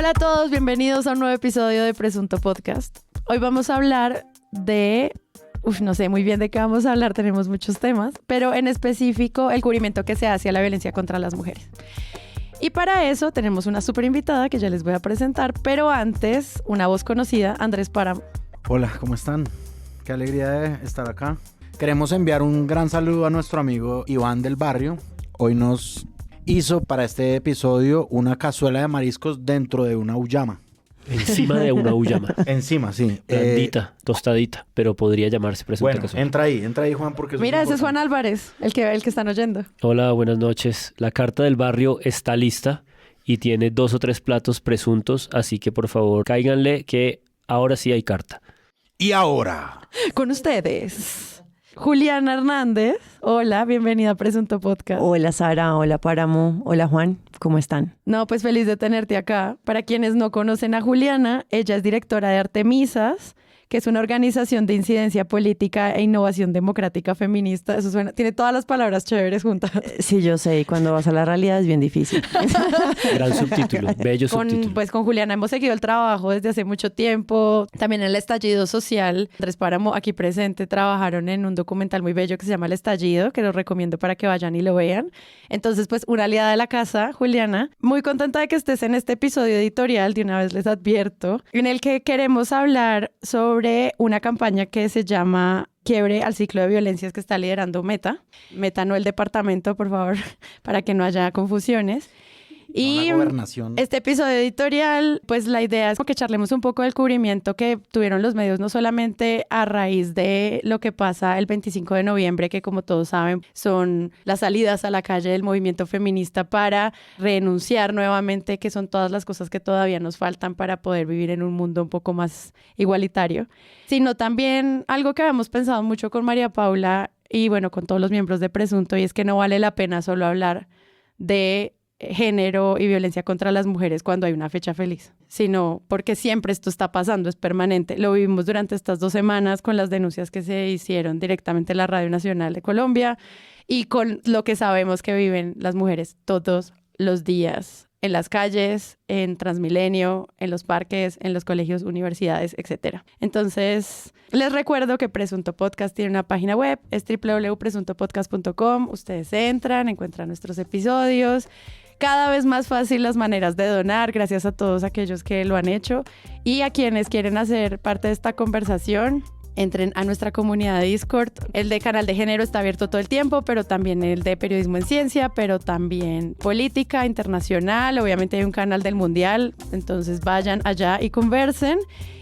Hola a todos, bienvenidos a un nuevo episodio de Presunto Podcast. Hoy vamos a hablar de... no sé muy bien de qué vamos a hablar, tenemos muchos temas, pero en específico el cubrimiento que se hace a la violencia contra las mujeres. Y para eso tenemos una súper invitada que ya les voy a presentar, pero antes, una voz conocida, Andrés Páramo. Hola, ¿cómo están? Qué alegría de estar acá. Queremos enviar un gran saludo a nuestro amigo Iván del Barrio. Hoy nos hizo para este episodio una cazuela de mariscos dentro de una uyama. Encima de una uyama. Encima, sí. Blandita, tostadita, pero podría llamarse presunta cazuela. Entra ahí, Juan, porque eso Mira, es ese es Juan Álvarez, el que están oyendo. Hola, buenas noches. La carta del barrio está lista y tiene 2 o 3 platos presuntos, así que por favor cáiganle que ahora sí hay carta. Y ahora, con ustedes, Juliana Hernández. Hola, bienvenida a Presunto Podcast. Hola Sara, hola Páramo, hola Juan, ¿cómo están? No, pues feliz de tenerte acá. Para quienes no conocen a Juliana, ella es directora de Artemisas, que es una organización de incidencia política e innovación democrática feminista. Eso suena, tiene todas las palabras chéveres juntas. Sí, yo sé, y cuando vas a la realidad es bien difícil. Gran subtítulo, bello subtítulo. Pues con Juliana hemos seguido el trabajo desde hace mucho tiempo. También en el estallido social. Andrés Páramo, aquí presente, trabajaron en un documental muy bello que se llama El Estallido, que los recomiendo para que vayan y lo vean. Entonces, pues una aliada de la casa, Juliana. Muy contenta de que estés en este episodio editorial, de una vez les advierto, en el que queremos hablar sobre una campaña que se llama Quiebre al ciclo de violencias que está liderando Meta. Meta, no el departamento, por favor, para que no haya confusiones. Y la gobernación. Este episodio editorial, pues la idea es que charlemos un poco del cubrimiento que tuvieron los medios, no solamente a raíz de lo que pasa el 25 de noviembre, que como todos saben son las salidas a la calle del movimiento feminista para renunciar nuevamente, que son todas las cosas que todavía nos faltan para poder vivir en un mundo un poco más igualitario, sino también algo que habíamos pensado mucho con María Paula y bueno, con todos los miembros de Presunto, y es que no vale la pena solo hablar de género y violencia contra las mujeres cuando hay una fecha feliz, sino porque siempre esto está pasando, es permanente. Lo vivimos durante estas 2 semanas con las denuncias que se hicieron directamente en la Radio Nacional de Colombia y con lo que sabemos que viven las mujeres todos los días en las calles, en Transmilenio, en los parques, en los colegios, universidades, etc. Entonces, les recuerdo que Presunto Podcast tiene una página web, es www.presuntopodcast.com. Ustedes entran, encuentran nuestros episodios. Cada vez más fácil las maneras de donar, gracias a todos aquellos que lo han hecho. Y a quienes quieren hacer parte de esta conversación, entren a nuestra comunidad de Discord. El de Canal de Género está abierto todo el tiempo, pero también el de Periodismo en Ciencia, pero también Política Internacional. Obviamente hay un canal del Mundial, entonces vayan allá y conversen.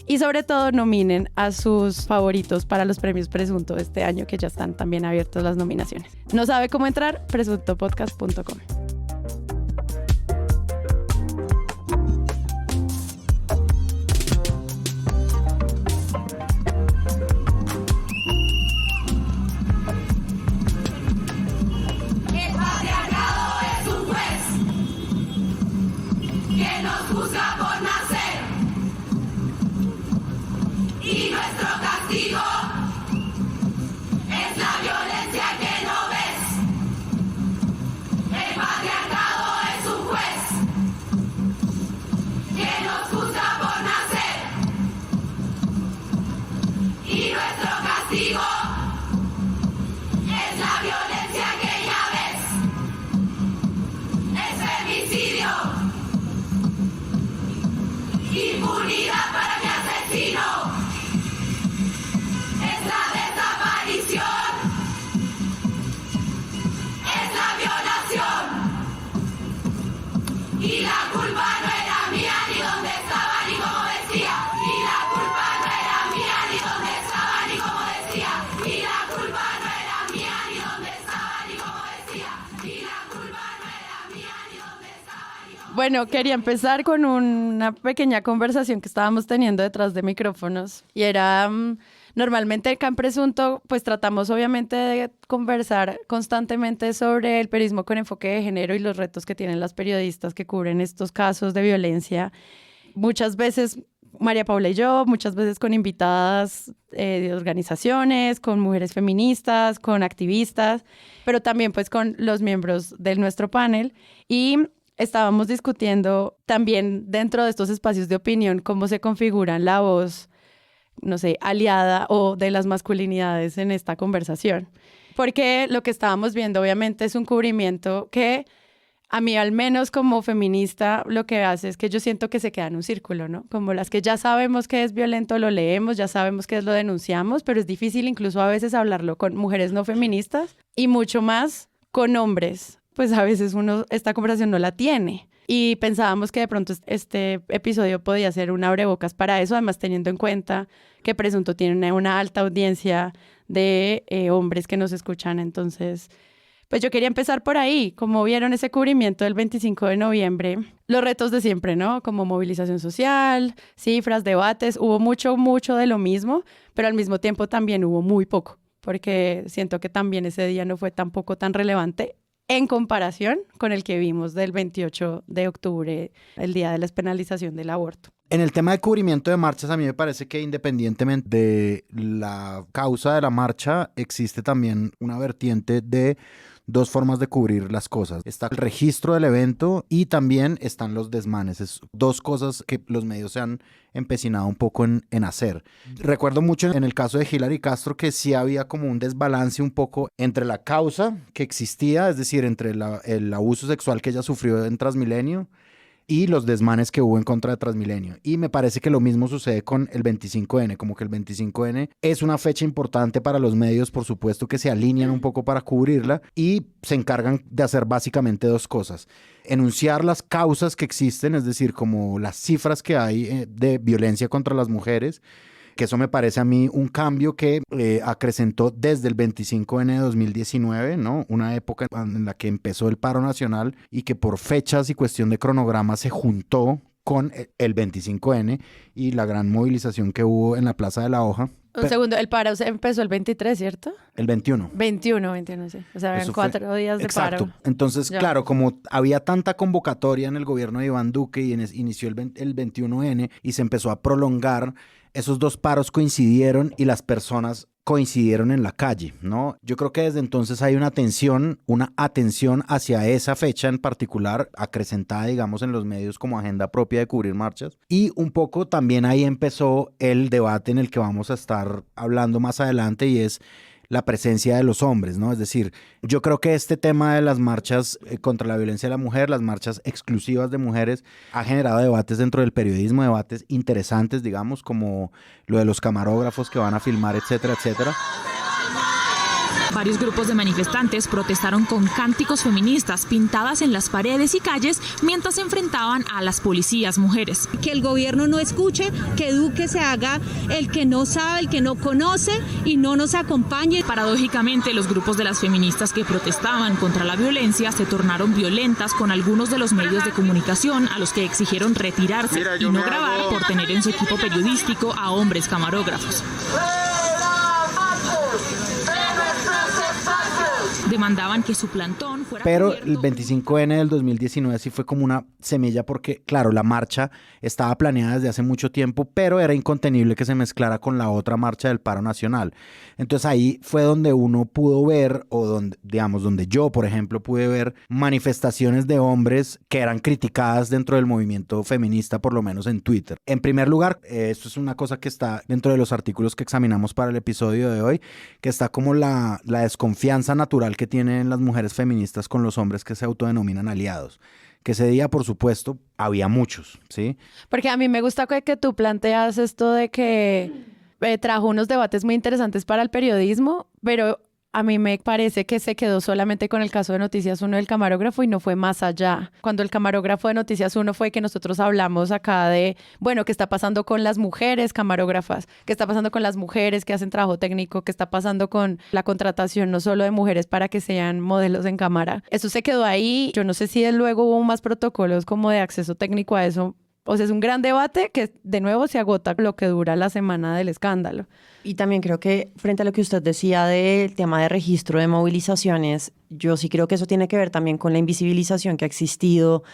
Y sobre todo nominen a sus favoritos para los premios Presunto este año, que ya están también abiertas las nominaciones. ¿No sabe cómo entrar? presuntopodcast.com. Bueno, quería empezar con una pequeña conversación que estábamos teniendo detrás de micrófonos y era, normalmente acá en Presunto, pues tratamos obviamente de conversar constantemente sobre el periodismo con enfoque de género y los retos que tienen las periodistas que cubren estos casos de violencia. Muchas veces María Paula y yo, muchas veces con invitadas de organizaciones, con mujeres feministas, con activistas, pero también pues con los miembros de nuestro panel. Y estábamos discutiendo también dentro de estos espacios de opinión cómo se configuran la voz, no sé, aliada o de las masculinidades en esta conversación. Porque lo que estábamos viendo obviamente es un cubrimiento que a mí al menos como feminista lo que hace es que yo siento que se queda en un círculo, ¿no? Como las que ya sabemos que es violento lo leemos, ya sabemos que es lo denunciamos, pero es difícil incluso a veces hablarlo con mujeres no feministas y mucho más con hombres. Pues a veces esta conversación no la tiene. Y pensábamos que de pronto este episodio podía ser un abrebocas para eso, además teniendo en cuenta que Presunto tiene una alta audiencia de hombres que nos escuchan. Entonces, pues yo quería empezar por ahí. Como vieron ese cubrimiento del 25 de noviembre, los retos de siempre, ¿no? Como movilización social, cifras, debates, hubo mucho de lo mismo, pero al mismo tiempo también hubo muy poco, porque siento que también ese día no fue tampoco tan relevante en comparación con el que vimos del 28 de octubre, el día de la despenalización del aborto. En el tema de cubrimiento de marchas, a mí me parece que independientemente de la causa de la marcha, existe también una vertiente de dos formas de cubrir las cosas. Está el registro del evento y también están los desmanes. Es dos cosas que los medios se han empecinado un poco en hacer. Recuerdo mucho en el caso de Hillary Castro que sí había como un desbalance un poco entre la causa que existía, es decir, entre el abuso sexual que ella sufrió en Transmilenio y los desmanes que hubo en contra de Transmilenio. Y me parece que lo mismo sucede con el 25N, como que el 25N es una fecha importante para los medios, por supuesto que se alinean un poco para cubrirla y se encargan de hacer básicamente dos cosas. Enunciar las causas que existen, es decir, como las cifras que hay de violencia contra las mujeres, que eso me parece a mí un cambio que acrecentó desde el 25N de 2019, ¿no? Una época en la que empezó el paro nacional y que por fechas y cuestión de cronograma se juntó con el 25N y la gran movilización que hubo en la Plaza de la Hoja. Un segundo, el paro empezó el 23, ¿cierto? El 21. 21, sí. O sea, eran 4 días de exacto. paro. Entonces, claro, como había tanta convocatoria en el gobierno de Iván Duque y inició el 21N y se empezó a prolongar, esos dos paros coincidieron y las personas coincidieron en la calle, ¿no? Yo creo que desde entonces hay una atención hacia esa fecha en particular, acrecentada, digamos, en los medios como agenda propia de cubrir marchas. Y un poco también ahí empezó el debate en el que vamos a estar hablando más adelante y es la presencia de los hombres, ¿no? Es decir, yo creo que este tema de las marchas contra la violencia de la mujer, las marchas exclusivas de mujeres, ha generado debates dentro del periodismo, debates interesantes, digamos, como lo de los camarógrafos que van a filmar, etcétera, etcétera. Varios grupos de manifestantes protestaron con cánticos feministas pintadas en las paredes y calles mientras se enfrentaban a las policías mujeres. Que el gobierno no escuche, que Duque se haga el que no sabe, el que no conoce y no nos acompañe. Paradójicamente, los grupos de las feministas que protestaban contra la violencia se tornaron violentas con algunos de los medios de comunicación a los que exigieron retirarse y no grabar por tener en su equipo periodístico a hombres camarógrafos. Demandaban que su plantón fuera Pero cubierto. el 25N del 2019 sí fue como una semilla porque, claro, la marcha estaba planeada desde hace mucho tiempo, pero era incontenible que se mezclara con la otra marcha del paro nacional. Entonces ahí fue donde uno pudo ver, o donde yo, por ejemplo, pude ver manifestaciones de hombres que eran criticadas dentro del movimiento feminista, por lo menos en Twitter. En primer lugar, esto es una cosa que está dentro de los artículos que examinamos para el episodio de hoy, que está como la desconfianza natural que tienen las mujeres feministas con los hombres que se autodenominan aliados. Que ese día, por supuesto, había muchos, ¿sí? Porque a mí me gusta que tú planteas esto de que trajo unos debates muy interesantes para el periodismo, pero a mí me parece que se quedó solamente con el caso de Noticias 1 del camarógrafo y no fue más allá. Cuando el camarógrafo de Noticias 1 fue que nosotros hablamos acá de, bueno, ¿qué está pasando con las mujeres camarógrafas? ¿Qué está pasando con las mujeres que hacen trabajo técnico? ¿Qué está pasando con la contratación no solo de mujeres para que sean modelos en cámara? Eso se quedó ahí. Yo no sé si luego hubo más protocolos como de acceso técnico a eso. O sea, es un gran debate que de nuevo se agota lo que dura la semana del escándalo. Y también creo que frente a lo que usted decía del tema de registro de movilizaciones, yo sí creo que eso tiene que ver también con la invisibilización que ha existido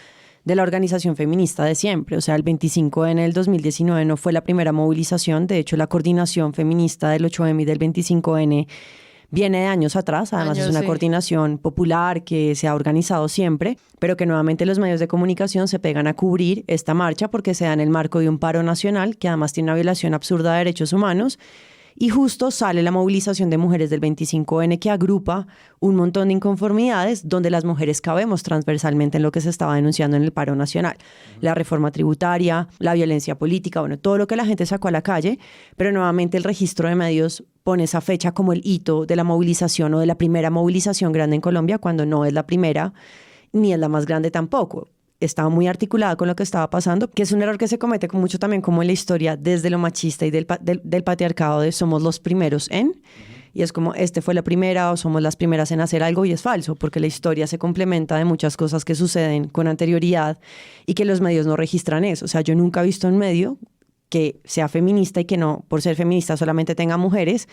de la organización feminista de siempre. O sea, el 25N del 2019 no fue la primera movilización. De hecho, la coordinación feminista del 8M y del 25N viene de años atrás, además es una coordinación popular que se ha organizado siempre, pero que nuevamente los medios de comunicación se pegan a cubrir esta marcha porque se da en el marco de un paro nacional que además tiene una violación absurda de derechos humanos. Y justo sale la movilización de mujeres del 25N que agrupa un montón de inconformidades donde las mujeres cabemos transversalmente en lo que se estaba denunciando en el paro nacional. La reforma tributaria, la violencia política, bueno, todo lo que la gente sacó a la calle, pero nuevamente el registro de medios pone esa fecha como el hito de la movilización o de la primera movilización grande en Colombia, cuando no es la primera ni es la más grande tampoco. Estaba muy articulada con lo que estaba pasando, que es un error que se comete con mucho también como en la historia desde lo machista y del patriarcado de somos los primeros en, y es como fue la primera o somos las primeras en hacer algo, y es falso, porque la historia se complementa de muchas cosas que suceden con anterioridad y que los medios no registran eso. O sea, yo nunca he visto un medio que sea feminista y que no, por ser feminista, solamente tenga mujeres,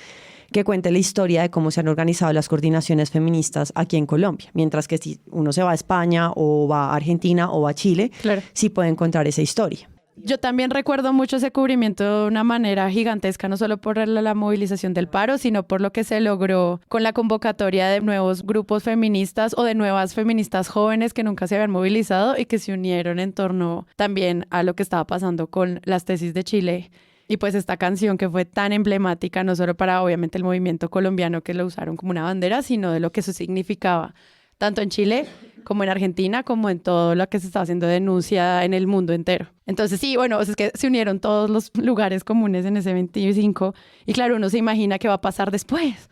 que cuente la historia de cómo se han organizado las coordinaciones feministas aquí en Colombia. Mientras que si uno se va a España o va a Argentina o va a Chile, claro, sí puede encontrar esa historia. Yo también recuerdo mucho ese cubrimiento de una manera gigantesca, no solo por la movilización del paro, sino por lo que se logró con la convocatoria de nuevos grupos feministas o de nuevas feministas jóvenes que nunca se habían movilizado y que se unieron en torno también a lo que estaba pasando con las tesis de Chile. Y pues esta canción que fue tan emblemática, no solo para obviamente el movimiento colombiano que lo usaron como una bandera, sino de lo que eso significaba, tanto en Chile como en Argentina, como en todo lo que se estaba haciendo denuncia en el mundo entero. Entonces sí, bueno, es que se unieron todos los lugares comunes en ese 25 y claro, uno se imagina qué va a pasar después,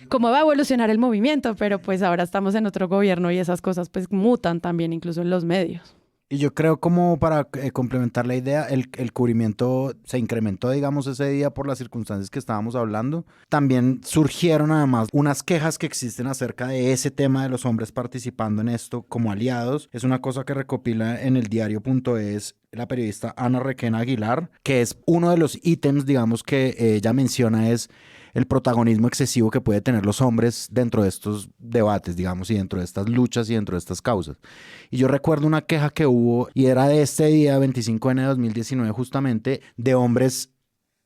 cómo va a evolucionar el movimiento, pero pues ahora estamos en otro gobierno y esas cosas pues mutan también incluso en los medios. Y yo creo, como para complementar la idea, el cubrimiento se incrementó, digamos, ese día por las circunstancias que estábamos hablando. También surgieron además unas quejas que existen acerca de ese tema de los hombres participando en esto como aliados. Es una cosa que recopila en el diario.es la periodista Ana Requena Aguilar, que es uno de los ítems, digamos, que ella menciona es el protagonismo excesivo que puede tener los hombres dentro de estos debates, digamos, y dentro de estas luchas y dentro de estas causas. Y yo recuerdo una queja que hubo, y era de este día, 25N de 2019, justamente, de hombres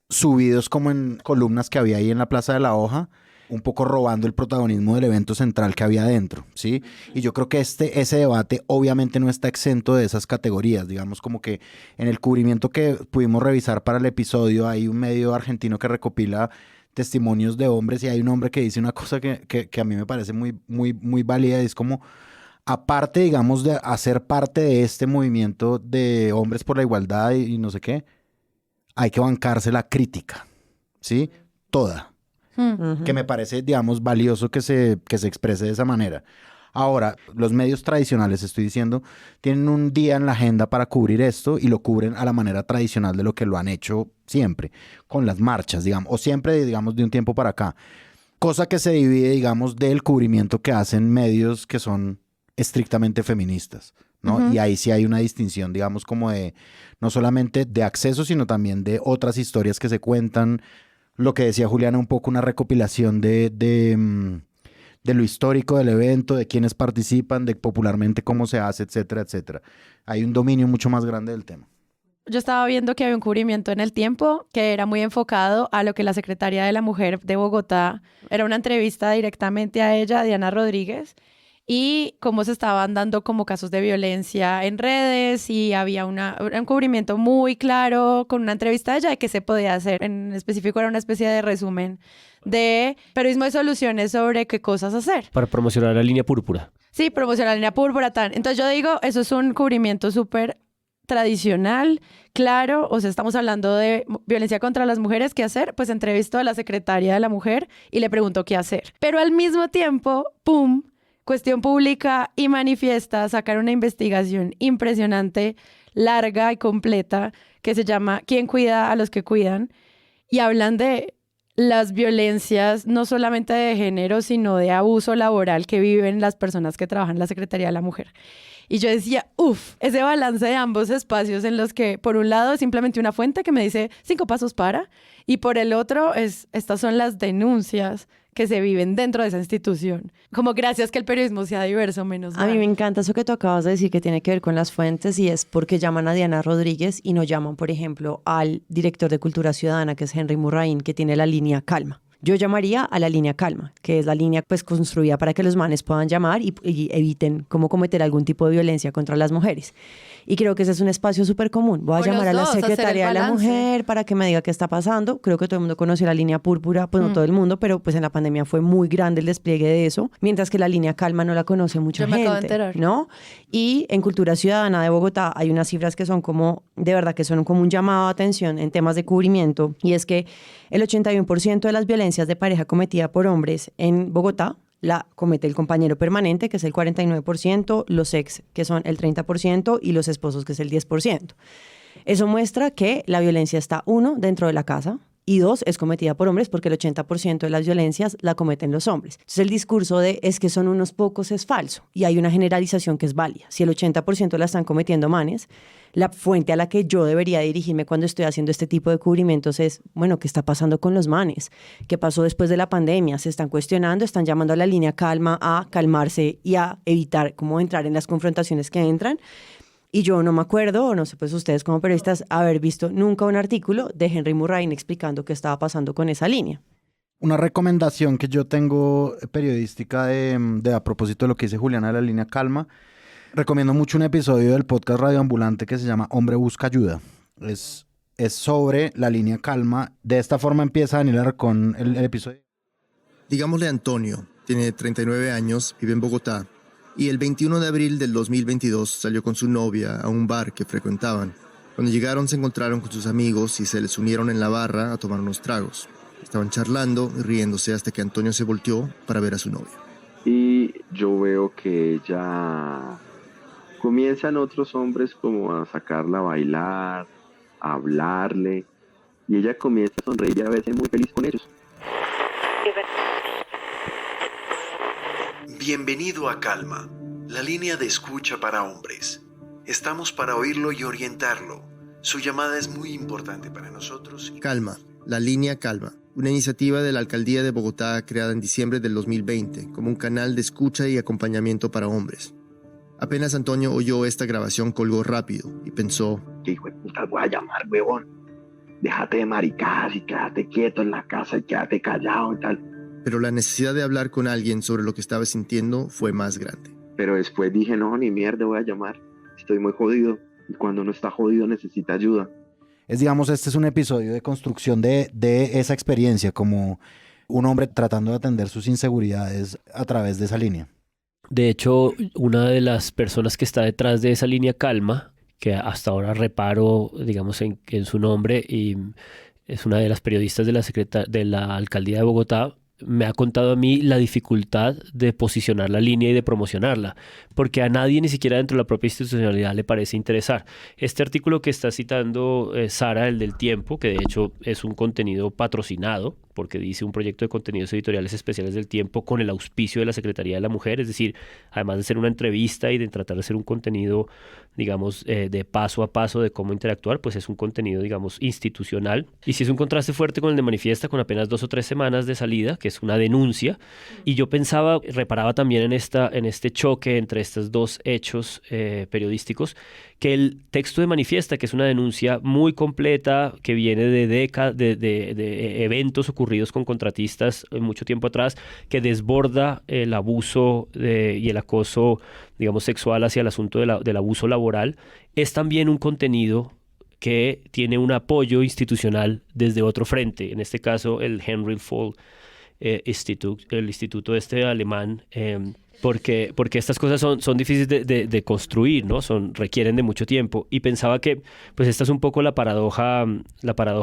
subidos como en columnas que había ahí en la Plaza de la Hoja, un poco robando el protagonismo del evento central que había dentro, ¿sí? Y yo creo que ese debate obviamente no está exento de esas categorías, digamos, como que en el cubrimiento que pudimos revisar para el episodio hay un medio argentino que recopila testimonios de hombres y hay un hombre que dice una cosa que a mí me parece muy válida, y es como, aparte, digamos, de hacer parte de este movimiento de hombres por la igualdad y no sé qué, hay que bancarse la crítica, ¿sí? Toda. Que me parece, digamos, valioso que se exprese de esa manera. Ahora, los medios tradicionales, estoy diciendo, tienen un día en la agenda para cubrir esto y lo cubren a la manera tradicional de lo que lo han hecho siempre, con las marchas, digamos, o siempre, digamos, de un tiempo para acá. Cosa que se divide, digamos, del cubrimiento que hacen medios que son estrictamente feministas, ¿no? Y ahí sí hay una distinción, digamos, como de, no solamente de acceso, sino también de otras historias que se cuentan. Lo que decía Juliana, un poco una recopilación de lo histórico del evento, de quiénes participan, de popularmente cómo se hace, etcétera, etcétera. Hay un dominio mucho más grande del tema. Yo estaba viendo que había un cubrimiento en El Tiempo que era muy enfocado a lo que la Secretaría de la Mujer de Bogotá, era una entrevista directamente a ella, Diana Rodríguez, y cómo se estaban dando como casos de violencia en redes, y había un cubrimiento muy claro con una entrevista a ella de qué se podía hacer. En específico era una especie de resumen de periodismo de soluciones sobre qué cosas hacer. Para promocionar la línea púrpura. Sí, promocionar la línea púrpura, tal. Entonces yo digo, eso es un cubrimiento súper tradicional, claro, o sea, estamos hablando de violencia contra las mujeres, ¿qué hacer? Pues entrevisto a la secretaria de la mujer y le pregunto qué hacer. Pero al mismo tiempo, ¡pum!, Cuestión Pública y Manifiesta sacaron una investigación impresionante, larga y completa, que se llama ¿Quién cuida a los que cuidan? Y hablan de las violencias no solamente de género, sino de abuso laboral que viven las personas que trabajan en la Secretaría de la Mujer. Y yo decía, ese balance de ambos espacios en los que, por un lado, es simplemente una fuente que me dice 5 pasos para, y por el otro, estas son las denuncias que se viven dentro de esa institución. Como gracias que el periodismo sea diverso, menos mal. A mí me encanta eso que tú acabas de decir que tiene que ver con las fuentes, y es porque llaman a Diana Rodríguez y no llaman, por ejemplo, al director de Cultura Ciudadana, que es Henry Murraín, que tiene la línea Calma. Yo llamaría a la línea Calma, que es la línea pues construida para que los manes puedan llamar y eviten cómo cometer algún tipo de violencia contra las mujeres. Y creo que ese es un espacio súper común. Voy a llamar a la secretaria de la mujer para que me diga qué está pasando. Creo que todo el mundo conoce la línea Púrpura, pues no todo el mundo, pero pues en la pandemia fue muy grande el despliegue de eso, mientras que la línea Calma no la conoce mucha gente. Yo me acabo de enterar. ¿No? Y en Cultura Ciudadana de Bogotá hay unas cifras que son como, de verdad que son como un llamado a atención en temas de cubrimiento, y es que el 81% de las violencias de pareja cometidas por hombres en Bogotá la comete el compañero permanente, que es el 49%, los ex, que son el 30%, y los esposos, que es el 10%. Eso muestra que la violencia está, 1, dentro de la casa, y 2, es cometida por hombres, porque el 80% de las violencias la cometen los hombres. Entonces el discurso de es que son unos pocos es falso, y hay una generalización que es válida. Si el 80% la están cometiendo manes, la fuente a la que yo debería dirigirme cuando estoy haciendo este tipo de cubrimientos es, bueno, ¿qué está pasando con los manes? ¿Qué pasó después de la pandemia? ¿Se están cuestionando? ¿Están llamando a la línea Calma a calmarse y a evitar cómo entrar en las confrontaciones que entran? Y yo no me acuerdo, o no sé, pues ustedes como periodistas, haber visto nunca un artículo de Henry Murrain explicando qué estaba pasando con esa línea. Una recomendación que yo tengo periodística de a propósito de lo que dice Juliana de la línea Calma. Recomiendo mucho un episodio del podcast Radioambulante que se llama Hombre Busca Ayuda. Es sobre la línea Calma. De esta forma empieza Daniel Alarcón el episodio. Digámosle Antonio, tiene 39 años, vive en Bogotá, y el 21 de abril del 2022 salió con su novia a un bar que frecuentaban. Cuando llegaron se encontraron con sus amigos y se les unieron en la barra a tomar unos tragos. Estaban charlando y riéndose hasta que Antonio se volteó para ver a su novia. Y yo veo que ella comienzan otros hombres como a sacarla a bailar, a hablarle, y ella comienza a sonreír y a verse muy feliz con ellos. Bienvenido a Calma, la línea de escucha para hombres. Estamos para oírlo y orientarlo. Su llamada es muy importante para nosotros. Calma, la línea Calma, una iniciativa de la Alcaldía de Bogotá creada en diciembre del 2020 como un canal de escucha y acompañamiento para hombres. Apenas Antonio oyó esta grabación, colgó rápido y pensó: ¿Qué hijo de puta voy a llamar, huevón? Déjate de maricadas y quédate quieto en la casa y quédate callado y tal. Pero la necesidad de hablar con alguien sobre lo que estaba sintiendo fue más grande. Pero después dije, no, ni mierda voy a llamar. Estoy muy jodido. Y cuando uno está jodido necesita ayuda. Digamos, este es un episodio de construcción de esa experiencia, como un hombre tratando de atender sus inseguridades a través de esa línea. De hecho, una de las personas que está detrás de esa línea Calma, que hasta ahora reparo, digamos, en su nombre, y es una de las periodistas de la Alcaldía de Bogotá, me ha contado a mí la dificultad de posicionar la línea y de promocionarla, porque a nadie, ni siquiera dentro de la propia institucionalidad, le parece interesar. Este artículo que está citando Sara, el del Tiempo, que de hecho es un contenido patrocinado, porque dice un proyecto de contenidos editoriales especiales del Tiempo con el auspicio de la Secretaría de la Mujer, es decir, además de ser una entrevista y de tratar de hacer un contenido, digamos, de paso a paso de cómo interactuar, pues es un contenido, digamos, institucional. Y sí es un contraste fuerte con el de Manifiesta, con apenas 2 o 3 semanas de salida, que es una denuncia. Y yo reparaba también en este choque entre estos dos hechos periodísticos, que el texto de Manifiesta, que es una denuncia muy completa, que viene de eventos ocurridos con contratistas mucho tiempo atrás, que desborda el abuso y el acoso, digamos, sexual hacia el asunto del abuso laboral, es también un contenido que tiene un apoyo institucional desde otro frente, en este caso el Henry Ford Institute, el instituto alemán, porque estas cosas son difíciles de construir, ¿no? Requieren de mucho tiempo. Y pensaba que pues esta es un poco la paradoja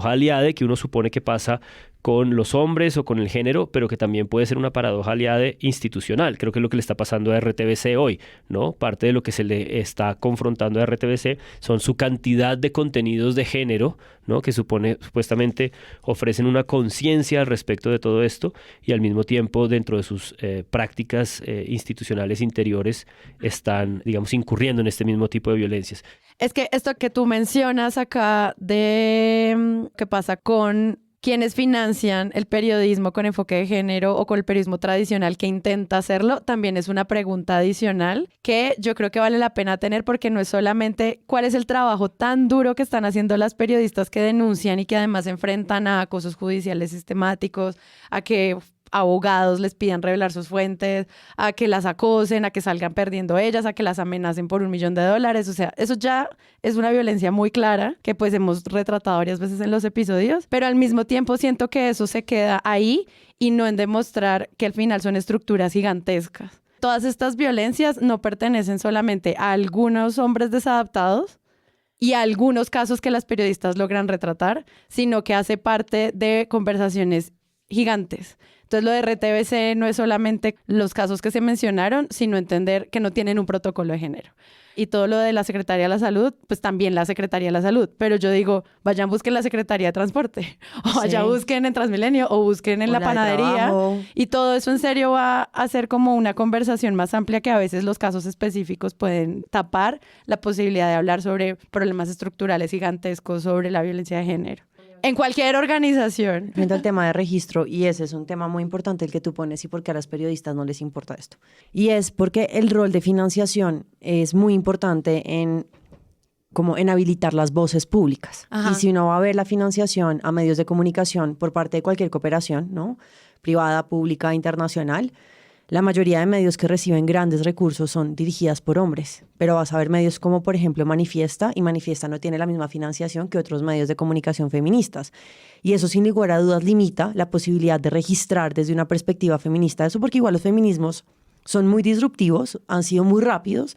aliada que uno supone que pasa con los hombres o con el género, pero que también puede ser una paradoja aliada institucional. Creo que es lo que le está pasando a RTBC hoy, ¿no? Parte de lo que se le está confrontando a RTBC son su cantidad de contenidos de género, ¿no? Que supuestamente ofrecen una conciencia al respecto de todo esto, y al mismo tiempo dentro de sus prácticas institucionales interiores están, digamos, incurriendo en este mismo tipo de violencias. Es que esto que tú mencionas acá de qué pasa con quienes financian el periodismo con enfoque de género o con el periodismo tradicional que intenta hacerlo, también es una pregunta adicional que yo creo que vale la pena tener, porque no es solamente cuál es el trabajo tan duro que están haciendo las periodistas que denuncian y que además se enfrentan a acosos judiciales sistemáticos, a que abogados les pidan revelar sus fuentes, a que las acosen, a que salgan perdiendo ellas, a que las amenacen por $1 millón. O sea, eso ya es una violencia muy clara que pues hemos retratado varias veces en los episodios, pero al mismo tiempo siento que eso se queda ahí y no en demostrar que al final son estructuras gigantescas. Todas estas violencias no pertenecen solamente a algunos hombres desadaptados y a algunos casos que las periodistas logran retratar, sino que hace parte de conversaciones gigantes. Entonces lo de RTBC no es solamente los casos que se mencionaron, sino entender que no tienen un protocolo de género. Y todo lo de la Secretaría de la Salud, pues también la Secretaría de la Salud. Pero yo digo, vayan, busquen la Secretaría de Transporte, o vayan, busquen en Transmilenio, o busquen en la panadería. Y todo eso en serio va a ser como una conversación más amplia que a veces los casos específicos pueden tapar la posibilidad de hablar sobre problemas estructurales gigantescos, sobre la violencia de género. En cualquier organización. Frente al tema de registro, y ese es un tema muy importante el que tú pones, y porque a las periodistas no les importa esto. Y es porque el rol de financiación es muy importante en habilitar las voces públicas. Ajá. Y si uno va a ver la financiación a medios de comunicación por parte de cualquier cooperación, ¿no? Privada, pública, internacional, la mayoría de medios que reciben grandes recursos son dirigidas por hombres, pero vas a ver medios como, por ejemplo, Manifiesta, y Manifiesta no tiene la misma financiación que otros medios de comunicación feministas. Y eso, sin lugar a dudas, limita la posibilidad de registrar desde una perspectiva feminista eso, porque igual los feminismos son muy disruptivos, han sido muy rápidos,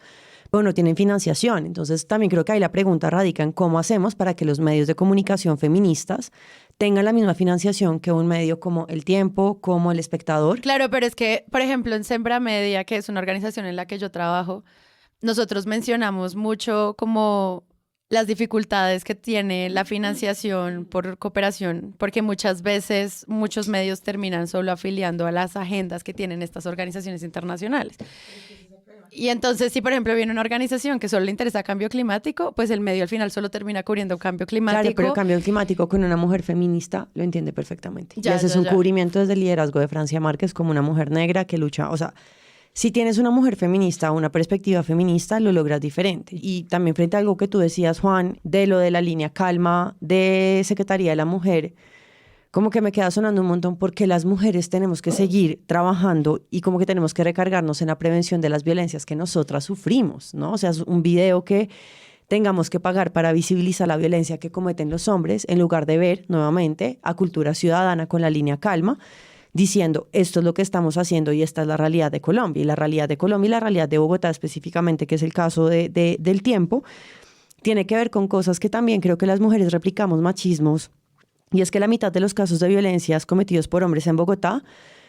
pero no tienen financiación. Entonces, también creo que ahí la pregunta radica en cómo hacemos para que los medios de comunicación feministas tengan la misma financiación que un medio como El Tiempo, como El Espectador. Claro, pero es que, por ejemplo, en Sembra Media, que es una organización en la que yo trabajo, nosotros mencionamos mucho como las dificultades que tiene la financiación por cooperación, porque muchas veces muchos medios terminan solo afiliando a las agendas que tienen estas organizaciones internacionales. Y entonces, si por ejemplo viene una organización que solo le interesa cambio climático, pues el medio al final solo termina cubriendo cambio climático. Claro, pero el cambio climático con una mujer feminista lo entiende perfectamente. Y ese es un cubrimiento desde el liderazgo de Francia Márquez como una mujer negra que lucha. O sea, si tienes una mujer feminista o una perspectiva feminista, lo logras diferente. Y también frente a algo que tú decías, Juan, de lo de la línea Calma, de Secretaría de la Mujer, como que me queda sonando un montón porque las mujeres tenemos que seguir trabajando y como que tenemos que recargarnos en la prevención de las violencias que nosotras sufrimos, ¿no? O sea, es un video que tengamos que pagar para visibilizar la violencia que cometen los hombres en lugar de ver nuevamente a Cultura Ciudadana con la línea Calma diciendo esto es lo que estamos haciendo y esta es la realidad de Colombia. Y la realidad de Colombia y la realidad de Bogotá específicamente, que es el caso del Tiempo, tiene que ver con cosas que también creo que las mujeres replicamos machismos. Y es que la mitad de los casos de violencias cometidos por hombres en Bogotá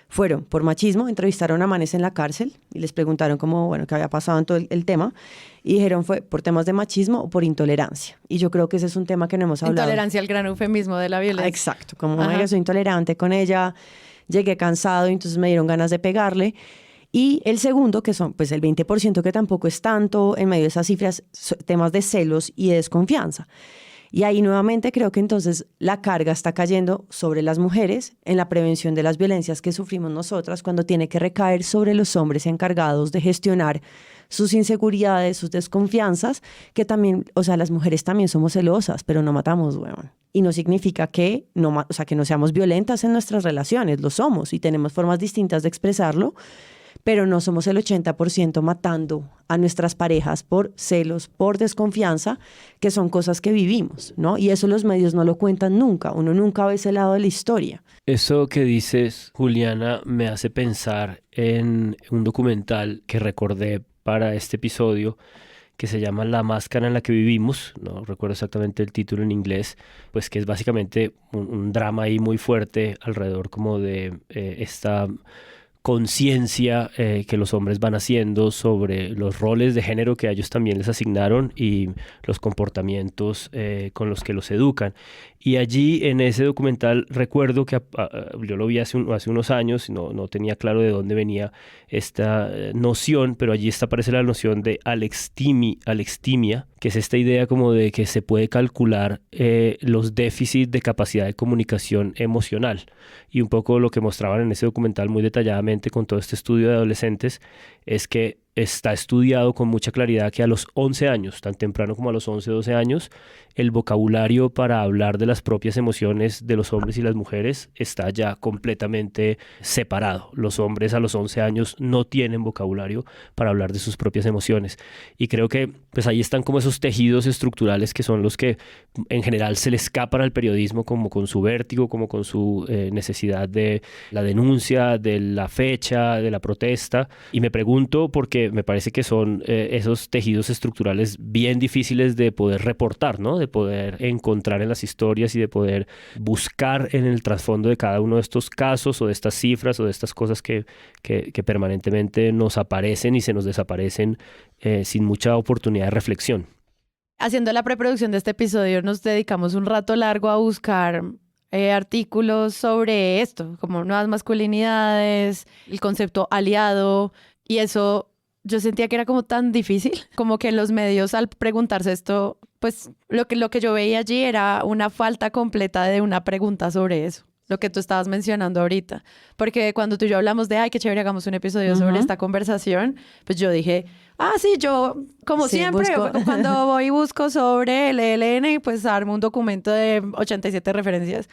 fueron por machismo. Entrevistaron a manes en la cárcel y les preguntaron qué había pasado en todo el tema. Y dijeron fue por temas de machismo o por intolerancia. Y yo creo que ese es un tema que no hemos hablado. Intolerancia, el gran eufemismo de la violencia. Exacto, como yo soy intolerante con ella, llegué cansado y entonces me dieron ganas de pegarle. Y el segundo, que son pues el 20%, que tampoco es tanto en medio de esas cifras, temas de celos y de desconfianza. Y ahí nuevamente creo que entonces la carga está cayendo sobre las mujeres en la prevención de las violencias que sufrimos nosotras, cuando tiene que recaer sobre los hombres encargados de gestionar sus inseguridades, sus desconfianzas, que también, o sea, las mujeres también somos celosas, pero no matamos, weón. Y no significa que no seamos violentas en nuestras relaciones, lo somos y tenemos formas distintas de expresarlo, pero no somos el 80% matando a nuestras parejas por celos, por desconfianza, que son cosas que vivimos, ¿no? Y eso los medios no lo cuentan nunca, uno nunca ve ese lado de la historia. Eso que dices, Juliana, me hace pensar en un documental que recordé para este episodio, que se llama La máscara en la que vivimos, no recuerdo exactamente el título en inglés, pues que es básicamente un drama ahí muy fuerte alrededor como de esta conciencia que los hombres van haciendo sobre los roles de género que a ellos también les asignaron y los comportamientos con los que los educan. Y allí en ese documental recuerdo que yo lo vi hace unos años, no tenía claro de dónde venía esta noción, pero allí aparece la noción de alextimia, que es esta idea como de que se puede calcular los déficits de capacidad de comunicación emocional. Y un poco lo que mostraban en ese documental muy detalladamente con todo este estudio de adolescentes es que está estudiado con mucha claridad que a los 11 años, tan temprano como a los 11, 12 años, el vocabulario para hablar de las propias emociones de los hombres y las mujeres está ya completamente separado. Los hombres a los 11 años no tienen vocabulario para hablar de sus propias emociones. Y creo que pues ahí están como esos tejidos estructurales que son los que en general se le escapan al periodismo, como con su vértigo, como con su necesidad de la denuncia, de la fecha, de la protesta. Y me pregunto porque me parece que son esos tejidos estructurales bien difíciles de poder reportar, ¿no? De poder encontrar en las historias y de poder buscar en el trasfondo de cada uno de estos casos o de estas cifras o de estas cosas que permanentemente nos aparecen y se nos desaparecen sin mucha oportunidad de reflexión. Haciendo la preproducción de este episodio nos dedicamos un rato largo a buscar artículos sobre esto, como nuevas masculinidades, el concepto aliado, y eso yo sentía que era como tan difícil, como que los medios al preguntarse esto, pues lo que yo veía allí era una falta completa de una pregunta sobre eso, lo que tú estabas mencionando ahorita, porque cuando tú y yo hablamos de, ay, qué chévere, hagamos un episodio sobre esta conversación, pues yo dije, sí, yo como siempre, cuando voy y busco sobre el ELN, pues armo un documento de 87 referencias.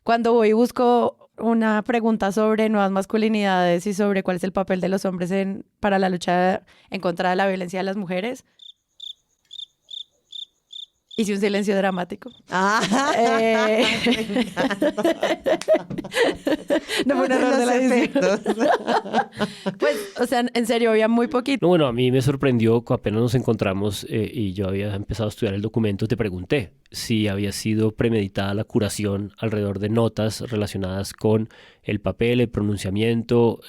Cuando voy y busco una pregunta sobre nuevas masculinidades y sobre cuál es el papel de los hombres para la lucha en contra de la violencia de las mujeres, hice un silencio dramático. No fue un error de la edición. Pues, o sea, en serio, había muy poquito. No, bueno, a mí me sorprendió que apenas nos encontramos y yo había empezado a estudiar el documento, te pregunté si había sido premeditada la curación alrededor de notas relacionadas con el papel, el pronunciamiento,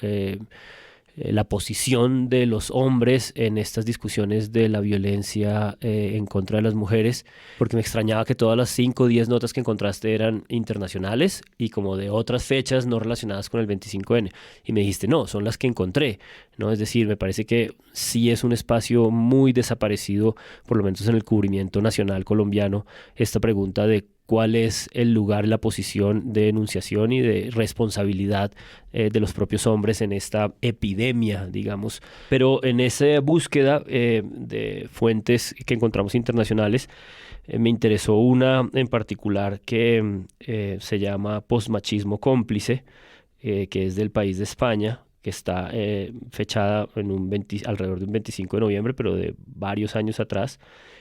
la posición de los hombres en estas discusiones de la violencia en contra de las mujeres, porque me extrañaba que todas las 5 o 10 notas que encontraste eran internacionales y como de otras fechas no relacionadas con el 25N. Y me dijiste, no, son las que encontré, ¿no? Es decir, me parece que sí es un espacio muy desaparecido, por lo menos en el cubrimiento nacional colombiano, esta pregunta de cuál es el lugar, la posición de enunciación y de responsabilidad de los propios hombres en esta epidemia, digamos. Pero en esa búsqueda de fuentes que encontramos internacionales, me interesó una en particular que se llama Postmachismo Cómplice, que es del país de España, que está fechada en alrededor de un 25 de noviembre, pero de varios años atrás,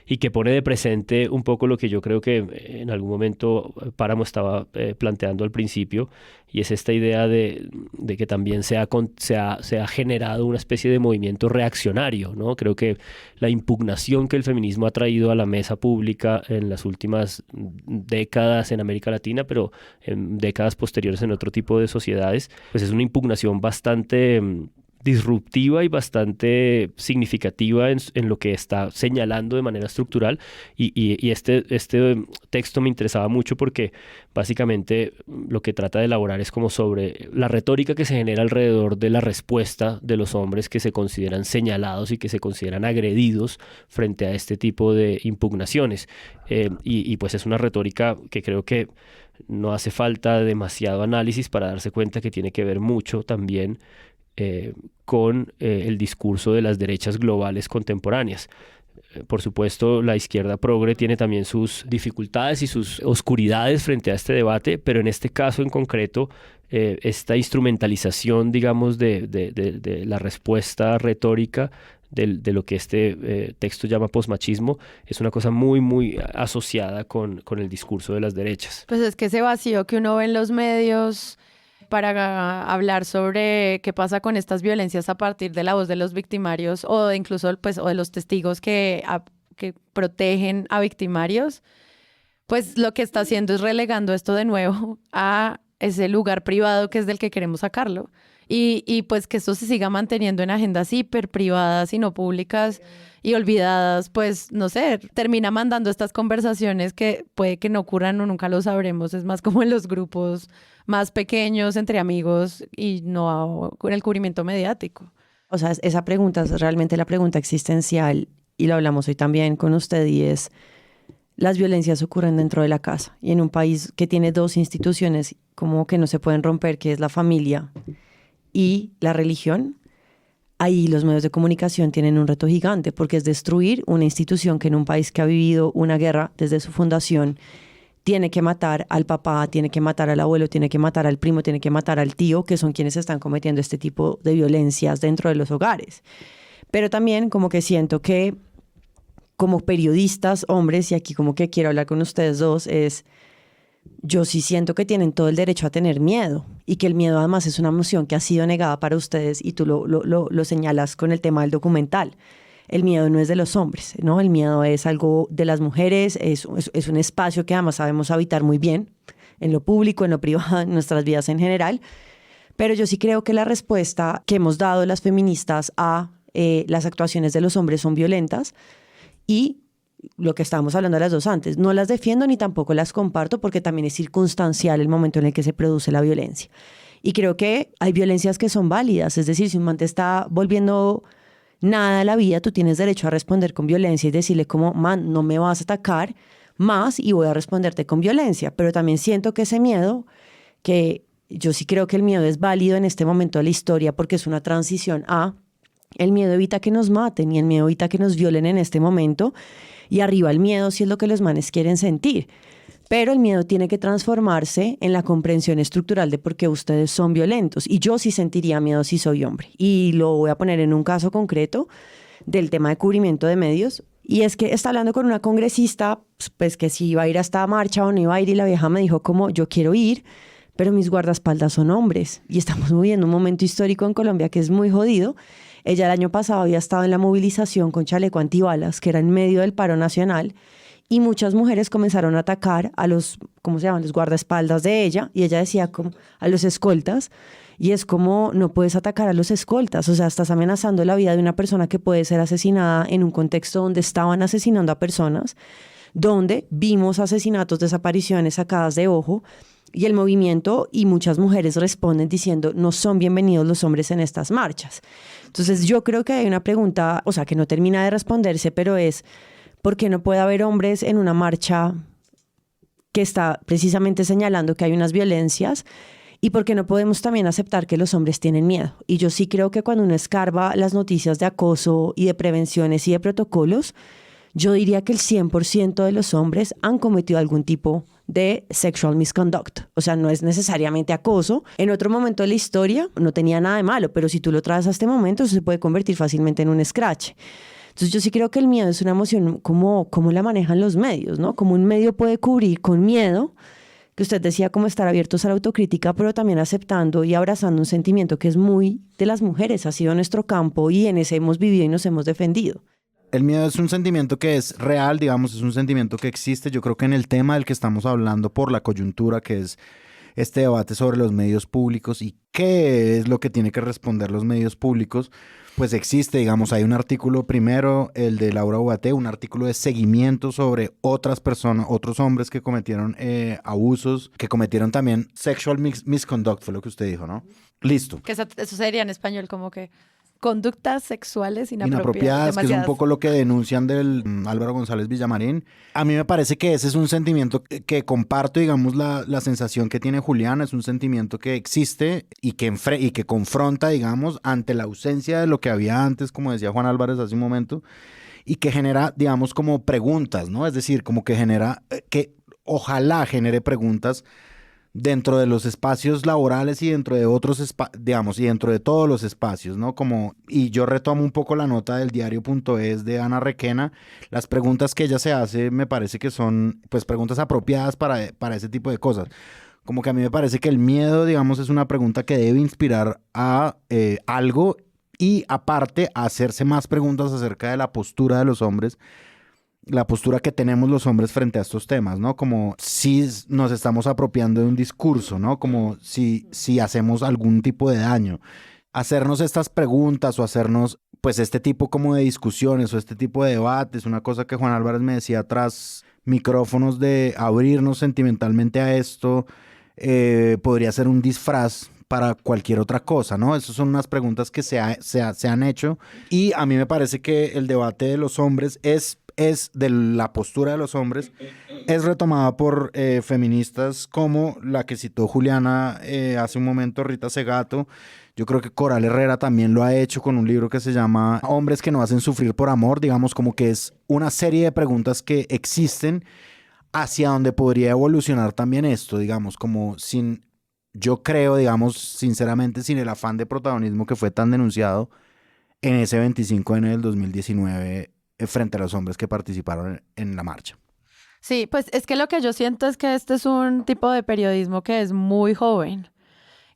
y que pone de presente un poco lo que yo creo que en algún momento Páramo estaba planteando al principio, y es esta idea de que también se ha generado una especie de movimiento reaccionario, ¿no? Creo que la impugnación que el feminismo ha traído a la mesa pública en las últimas décadas en América Latina, pero en décadas posteriores en otro tipo de sociedades, pues es una impugnación bastante disruptiva y bastante significativa en lo que está señalando de manera estructural y este texto me interesaba mucho porque básicamente lo que trata de elaborar es como sobre la retórica que se genera alrededor de la respuesta de los hombres que se consideran señalados y que se consideran agredidos frente a este tipo de impugnaciones y pues es una retórica que creo que no hace falta demasiado análisis para darse cuenta que tiene que ver mucho también con el discurso de las derechas globales contemporáneas. Por supuesto, la izquierda progre tiene también sus dificultades y sus oscuridades frente a este debate, pero en este caso en concreto, esta instrumentalización, digamos, de la respuesta retórica de lo que este texto llama posmachismo, es una cosa muy, muy asociada con el discurso de las derechas. Pues es que ese vacío que uno ve en los medios para hablar sobre qué pasa con estas violencias a partir de la voz de los victimarios o incluso pues, o de los testigos que protegen a victimarios, pues lo que está haciendo es relegando esto de nuevo a ese lugar privado que es del que queremos sacarlo. y pues que esto se siga manteniendo en agendas hiper privadas y no públicas y olvidadas, pues no sé, termina mandando estas conversaciones que puede que no ocurran o nunca lo sabremos, es más como en los grupos más pequeños entre amigos y no con el cubrimiento mediático. O sea, esa pregunta es realmente la pregunta existencial y lo hablamos hoy también con usted y es, las violencias ocurren dentro de la casa y en un país que tiene dos instituciones como que no se pueden romper, que es la familia y la religión, ahí los medios de comunicación tienen un reto gigante porque es destruir una institución que en un país que ha vivido una guerra desde su fundación tiene que matar al papá, tiene que matar al abuelo, tiene que matar al primo, tiene que matar al tío, que son quienes están cometiendo este tipo de violencias dentro de los hogares. Pero también como que siento que como periodistas, hombres, y aquí como que quiero hablar con ustedes dos, yo sí siento que tienen todo el derecho a tener miedo y que el miedo además es una emoción que ha sido negada para ustedes y tú lo señalas con el tema del documental. El miedo no es de los hombres, ¿no? El miedo es algo de las mujeres, es un espacio que además sabemos habitar muy bien, en lo público, en lo privado, en nuestras vidas en general. Pero yo sí creo que la respuesta que hemos dado las feministas a las actuaciones de los hombres son violentas y lo que estábamos hablando las dos antes, no las defiendo ni tampoco las comparto porque también es circunstancial el momento en el que se produce la violencia. Y creo que hay violencias que son válidas, es decir, si un man te está volviendo nada a la vida, tú tienes derecho a responder con violencia y decirle como, man, no me vas a atacar más y voy a responderte con violencia. Pero también siento que ese miedo, que yo sí creo que el miedo es válido en este momento de la historia porque es una transición a, el miedo evita que nos maten y el miedo evita que nos violen en este momento y arriba el miedo si es lo que los manes quieren sentir. Pero el miedo tiene que transformarse en la comprensión estructural de por qué ustedes son violentos. Y yo sí sentiría miedo si soy hombre. Y lo voy a poner en un caso concreto del tema de cubrimiento de medios. Y es que está hablando con una congresista, pues que si iba a ir a esta marcha o no iba a ir. Y la vieja me dijo como, yo quiero ir, pero mis guardaespaldas son hombres. Y estamos viviendo un momento histórico en Colombia que es muy jodido. Ella el año pasado había estado en la movilización con chaleco antibalas, que era en medio del paro nacional. Y muchas mujeres comenzaron a atacar a los, ¿cómo se llaman? Los guardaespaldas de ella. Y ella decía como a los escoltas. Y es como, no puedes atacar a los escoltas. O sea, estás amenazando la vida de una persona que puede ser asesinada en un contexto donde estaban asesinando a personas, donde vimos asesinatos, desapariciones sacadas de ojo. Y el movimiento y muchas mujeres responden diciendo, no son bienvenidos los hombres en estas marchas. Entonces yo creo que hay una pregunta, o sea, que no termina de responderse, pero es, ¿por qué no puede haber hombres en una marcha que está precisamente señalando que hay unas violencias? ¿Y por qué no podemos también aceptar que los hombres tienen miedo? Y yo sí creo que cuando uno escarba las noticias de acoso y de prevenciones y de protocolos, yo diría que el 100% de los hombres han cometido algún tipo de sexual misconduct. O sea, no es necesariamente acoso. En otro momento de la historia no tenía nada de malo, pero si tú lo traes a este momento, eso se puede convertir fácilmente en un scratch. Entonces yo sí creo que el miedo es una emoción como la manejan los medios, ¿no? Como un medio puede cubrir con miedo, que usted decía como estar abiertos a la autocrítica, pero también aceptando y abrazando un sentimiento que es muy de las mujeres, ha sido nuestro campo y en ese hemos vivido y nos hemos defendido. El miedo es un sentimiento que es real, digamos, es un sentimiento que existe. Yo creo que en el tema del que estamos hablando por la coyuntura, que es este debate sobre los medios públicos y qué es lo que tiene que responder los medios públicos, pues existe, digamos, hay un artículo primero, el de Laura Bobaté, un artículo de seguimiento sobre otras personas, otros hombres que cometieron abusos, que cometieron también sexual misconduct, fue lo que usted dijo, ¿no? Listo. Que eso sería en español como que conductas sexuales inapropiadas, que es un poco lo que denuncian del Álvaro González Villamarín. A mí me parece que ese es un sentimiento que comparto, digamos, la sensación que tiene Juliana, es un sentimiento que existe y que confronta, digamos, ante la ausencia de lo que había antes, como decía Juan Álvarez hace un momento, y que genera, digamos, como preguntas, ¿no? Es decir, como que genera, que ojalá genere preguntas dentro de los espacios laborales y dentro de otros, digamos, y dentro de todos los espacios, ¿no? Como, y yo retomo un poco la nota del diario.es de Ana Requena, las preguntas que ella se hace me parece que son, pues, preguntas apropiadas para ese tipo de cosas. Como que a mí me parece que el miedo, digamos, es una pregunta que debe inspirar a algo y aparte a hacerse más preguntas acerca de la postura de los hombres la postura que tenemos los hombres frente a estos temas, ¿no? Como si nos estamos apropiando de un discurso, ¿no? Como si hacemos algún tipo de daño. Hacernos estas preguntas o hacernos pues este tipo como de discusiones o este tipo de debates, una cosa que Juan Álvarez me decía tras micrófonos de abrirnos sentimentalmente a esto, podría ser un disfraz para cualquier otra cosa, ¿no? Esas son unas preguntas que se han hecho y a mí me parece que el debate de los hombres es de la postura de los hombres, es retomada por feministas como la que citó Juliana hace un momento, Rita Segato. Yo creo que Coral Herrera también lo ha hecho con un libro que se llama Hombres que no hacen sufrir por amor, digamos como que es una serie de preguntas que existen hacia donde podría evolucionar también esto, digamos, como yo creo, digamos, sinceramente, sin el afán de protagonismo que fue tan denunciado en ese 25N del 2019 frente a los hombres que participaron en la marcha. Sí, pues es que lo que yo siento es que este es un tipo de periodismo que es muy joven,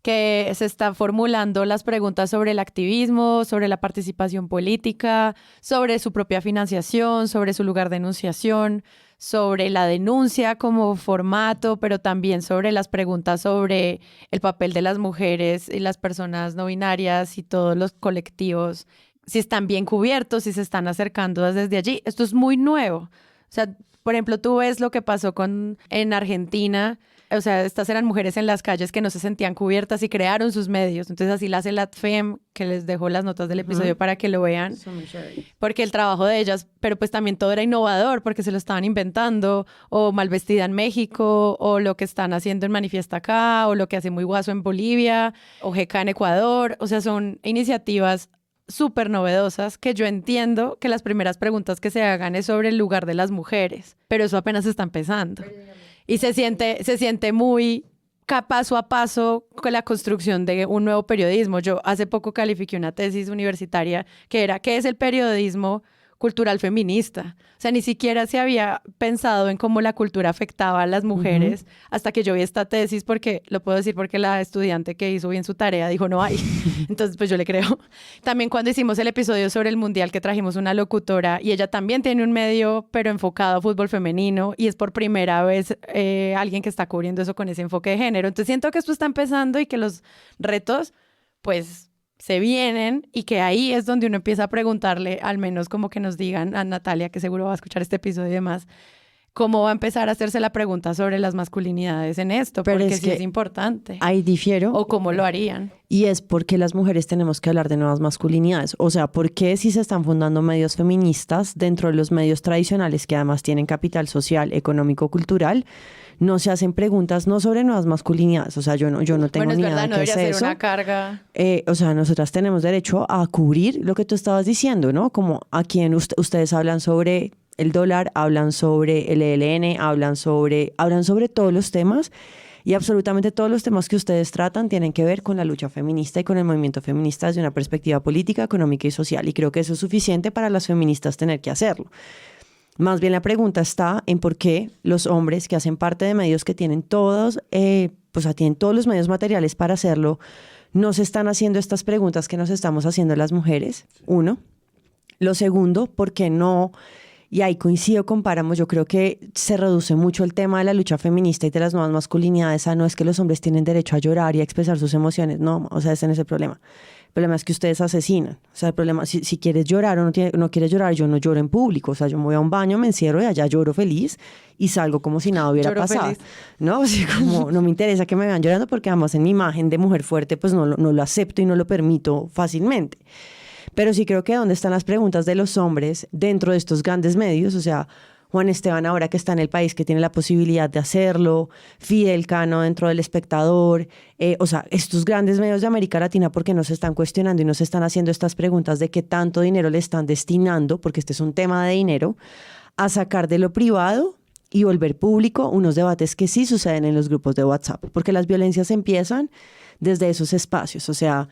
que se está formulando las preguntas sobre el activismo, sobre la participación política, sobre su propia financiación, sobre su lugar de enunciación, sobre la denuncia como formato, pero también sobre las preguntas sobre el papel de las mujeres y las personas no binarias y todos los colectivos, si están bien cubiertos, si se están acercando desde allí. Esto es muy nuevo. O sea, por ejemplo, tú ves lo que pasó en Argentina. O sea, estas eran mujeres en las calles que no se sentían cubiertas y crearon sus medios. Entonces así la hace la FEM, que les dejo las notas del episodio para que lo vean. Porque el trabajo de ellas, pero pues también todo era innovador porque se lo estaban inventando, o Malvestida en México, o lo que están haciendo en Manifiesta Acá, o lo que hace Muy Guaso en Bolivia, o GK en Ecuador. O sea, son iniciativas súper novedosas que yo entiendo que las primeras preguntas que se hagan es sobre el lugar de las mujeres, pero eso apenas está empezando. Y se siente muy paso a paso con la construcción de un nuevo periodismo. Yo hace poco califiqué una tesis universitaria que era ¿qué es el periodismo cultural feminista? O sea, ni siquiera se había pensado en cómo la cultura afectaba a las mujeres hasta que yo vi esta tesis, porque lo puedo decir porque la estudiante que hizo bien su tarea dijo no hay. Entonces, pues yo le creo. También cuando hicimos el episodio sobre el Mundial, que trajimos una locutora y ella también tiene un medio, pero enfocado a fútbol femenino, y es por primera vez alguien que está cubriendo eso con ese enfoque de género. Entonces siento que esto está empezando y que los retos, pues se vienen, y que ahí es donde uno empieza a preguntarle, al menos como que nos digan a Natalia, que seguro va a escuchar este episodio y demás, cómo va a empezar a hacerse la pregunta sobre las masculinidades en esto, pero porque sí es importante. Ahí difiero. O cómo lo harían. Y es porque las mujeres tenemos que hablar de nuevas masculinidades. O sea, ¿por qué si se están fundando medios feministas dentro de los medios tradicionales que además tienen capital social, económico, cultural, no se hacen preguntas no sobre nuevas masculinidades? O sea, yo no tengo ni idea de qué es eso. Ser una carga. O sea, nosotras tenemos derecho a cubrir lo que tú estabas diciendo, ¿no? Como a quien ustedes hablan sobre el dólar, hablan sobre el ELN, hablan sobre todos los temas, y absolutamente todos los temas que ustedes tratan tienen que ver con la lucha feminista y con el movimiento feminista desde una perspectiva política, económica y social. Y creo que eso es suficiente para las feministas tener que hacerlo. Más bien la pregunta está en por qué los hombres que hacen parte de medios que tienen todos, tienen todos los medios materiales para hacerlo, no se están haciendo estas preguntas que nos estamos haciendo las mujeres. Uno. Lo segundo, ¿por qué no? Y ahí coincido con Páramo, yo creo que se reduce mucho el tema de la lucha feminista y de las nuevas masculinidades a no es que los hombres tienen derecho a llorar y a expresar sus emociones. No, o sea, ese no es el problema. El problema es que ustedes asesinan. O sea, el problema, si quieres llorar o no quieres llorar, yo no lloro en público. O sea, yo me voy a un baño, me encierro y allá lloro feliz y salgo como si nada hubiera pasado. Feliz. ¿No? O sea, como no me interesa que me vean llorando, porque además en mi imagen de mujer fuerte pues no lo acepto y no lo permito fácilmente. Pero sí creo que dónde están las preguntas de los hombres dentro de estos grandes medios. O sea, Juan Esteban ahora que está en el país, que tiene la posibilidad de hacerlo, Fidel Cano dentro del Espectador, o sea, estos grandes medios de América Latina, ¿por qué no se están cuestionando y no se están haciendo estas preguntas de qué tanto dinero le están destinando, porque este es un tema de dinero, a sacar de lo privado y volver público unos debates que sí suceden en los grupos de WhatsApp? Porque las violencias empiezan desde esos espacios. O sea,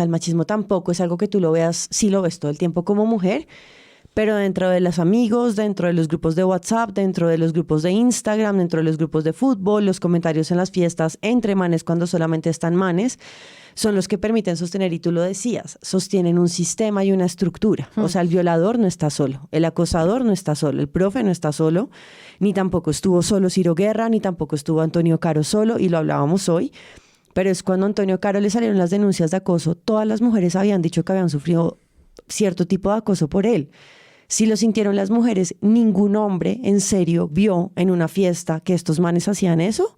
el machismo tampoco es algo que tú lo veas, sí lo ves todo el tiempo como mujer, Pero dentro de los amigos, dentro de los grupos de WhatsApp, dentro de los grupos de Instagram, dentro de los grupos de fútbol, los comentarios en las fiestas entre manes cuando solamente están manes, son los que permiten sostener, y tú lo decías, sostienen un sistema y una estructura. O sea, el violador no está solo, el acosador no está solo, el profe no está solo, ni tampoco estuvo solo Ciro Guerra, ni tampoco estuvo Antonio Caro solo, y lo hablábamos hoy. Pero es cuando a Antonio Caro le salieron las denuncias de acoso, todas las mujeres habían dicho que habían sufrido cierto tipo de acoso por él. Si lo sintieron las mujeres, ningún hombre en serio vio en una fiesta que estos manes hacían eso.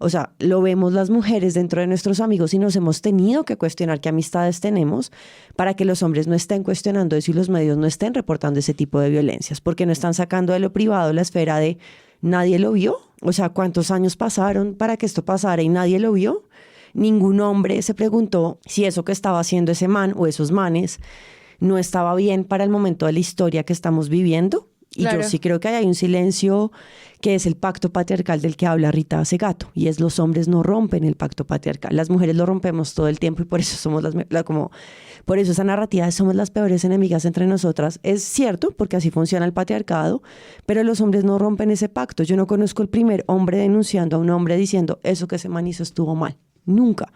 O sea, lo vemos las mujeres dentro de nuestros amigos y nos hemos tenido que cuestionar qué amistades tenemos para que los hombres no estén cuestionando eso y los medios no estén reportando ese tipo de violencias, porque no están sacando de lo privado la esfera de nadie lo vio. O sea, ¿cuántos años pasaron para que esto pasara y nadie lo vio? Ningún hombre se preguntó si eso que estaba haciendo ese man o esos manes no estaba bien para el momento de la historia que estamos viviendo. Y Claro. yo sí creo que hay un silencio que es el pacto patriarcal del que habla Rita Segato, y es los hombres no rompen el pacto patriarcal, las mujeres lo rompemos todo el tiempo y por eso somos por eso esa narrativa de somos las peores enemigas entre nosotras es cierto, porque así funciona el patriarcado, pero los hombres no rompen ese pacto. Yo no conozco el primer hombre denunciando a un hombre diciendo eso que ese man hizo estuvo mal, nunca.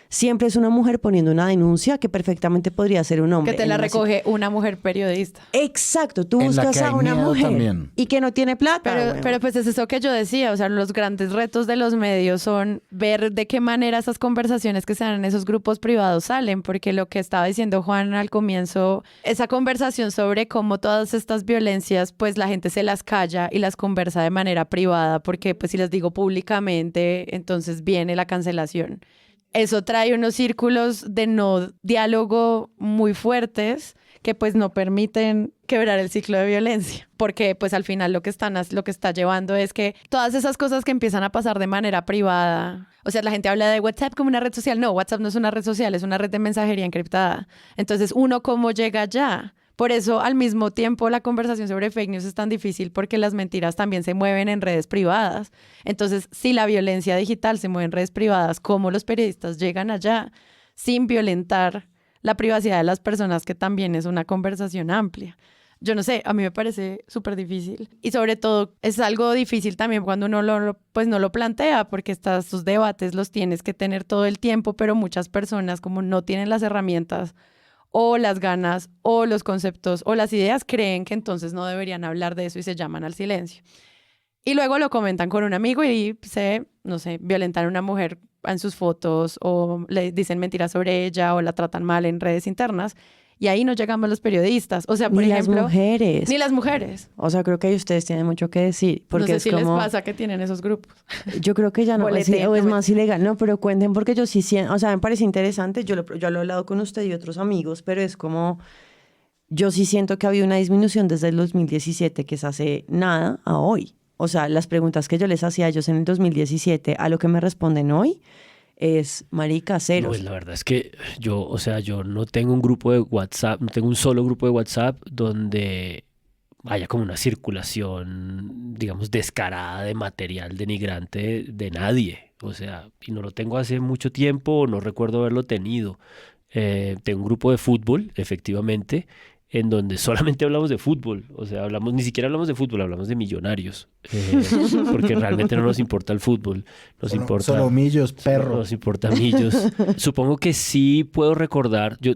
Siempre es una mujer poniendo una denuncia que perfectamente podría ser un hombre. Que te la recoge una mujer periodista. Exacto, tú En la buscas que a hay una miedo mujer también. y que no tiene plata. Pero pues es eso que yo decía, o sea, los grandes retos de los medios son ver de qué manera esas conversaciones que se dan en esos grupos privados salen, porque lo que estaba diciendo Juan al comienzo, esa conversación sobre cómo todas estas violencias, pues la gente se las calla y las conversa de manera privada, porque pues si las digo públicamente, entonces viene la cancelación. Eso trae unos círculos de no diálogo muy fuertes que pues no permiten quebrar el ciclo de violencia, porque pues al final lo que está llevando es que todas esas cosas que empiezan a pasar de manera privada, o sea, la gente habla de WhatsApp como una red social. No, WhatsApp no es una red social, es una red de mensajería encriptada. Entonces, ¿uno cómo llega allá? Por eso, al mismo tiempo, la conversación sobre fake news es tan difícil, porque las mentiras también se mueven en redes privadas. Entonces, si la violencia digital se mueve en redes privadas, ¿cómo los periodistas llegan allá sin violentar la privacidad de las personas, que también es una conversación amplia? Yo no sé, a mí me parece súper difícil. Y sobre todo, es algo difícil también cuando uno pues no lo plantea, porque estos debates los tienes que tener todo el tiempo, pero muchas personas, como no tienen las herramientas o las ganas o los conceptos o las ideas, creen que entonces no deberían hablar de eso y se llaman al silencio. Y luego lo comentan con un amigo y no sé, violentan a una mujer en sus fotos o le dicen mentiras sobre ella o la tratan mal en redes internas. Y ahí no llegamos los periodistas. O sea, por ejemplo, las mujeres. Ni las mujeres. O sea, creo que ahí ustedes tienen mucho que decir. Porque No sé es si como, les pasa que tienen esos grupos. yo creo que ya no, Boleteen, o es no, más ilegal. No, pero cuenten, porque yo sí siento, o sea, me parece interesante. Yo lo he hablado con usted y otros amigos, pero es como, yo sí siento que ha habido una disminución desde el 2017, que es hace nada, a hoy. O sea, las preguntas que yo les hacía a ellos en el 2017, a lo que me responden hoy, es marica, cero. No, la verdad es que yo no tengo un grupo de WhatsApp, no tengo un solo grupo de WhatsApp donde haya como una circulación, digamos, descarada de material denigrante de nadie. O sea, y no lo tengo hace mucho tiempo, no recuerdo haberlo tenido. Tengo un grupo de fútbol, efectivamente, en donde solamente hablamos de fútbol. O sea, ni siquiera hablamos de fútbol, hablamos de millonarios. Porque realmente no nos importa el fútbol. Importa solo millos, perro. No nos importa millos. Supongo que sí puedo recordar. Yo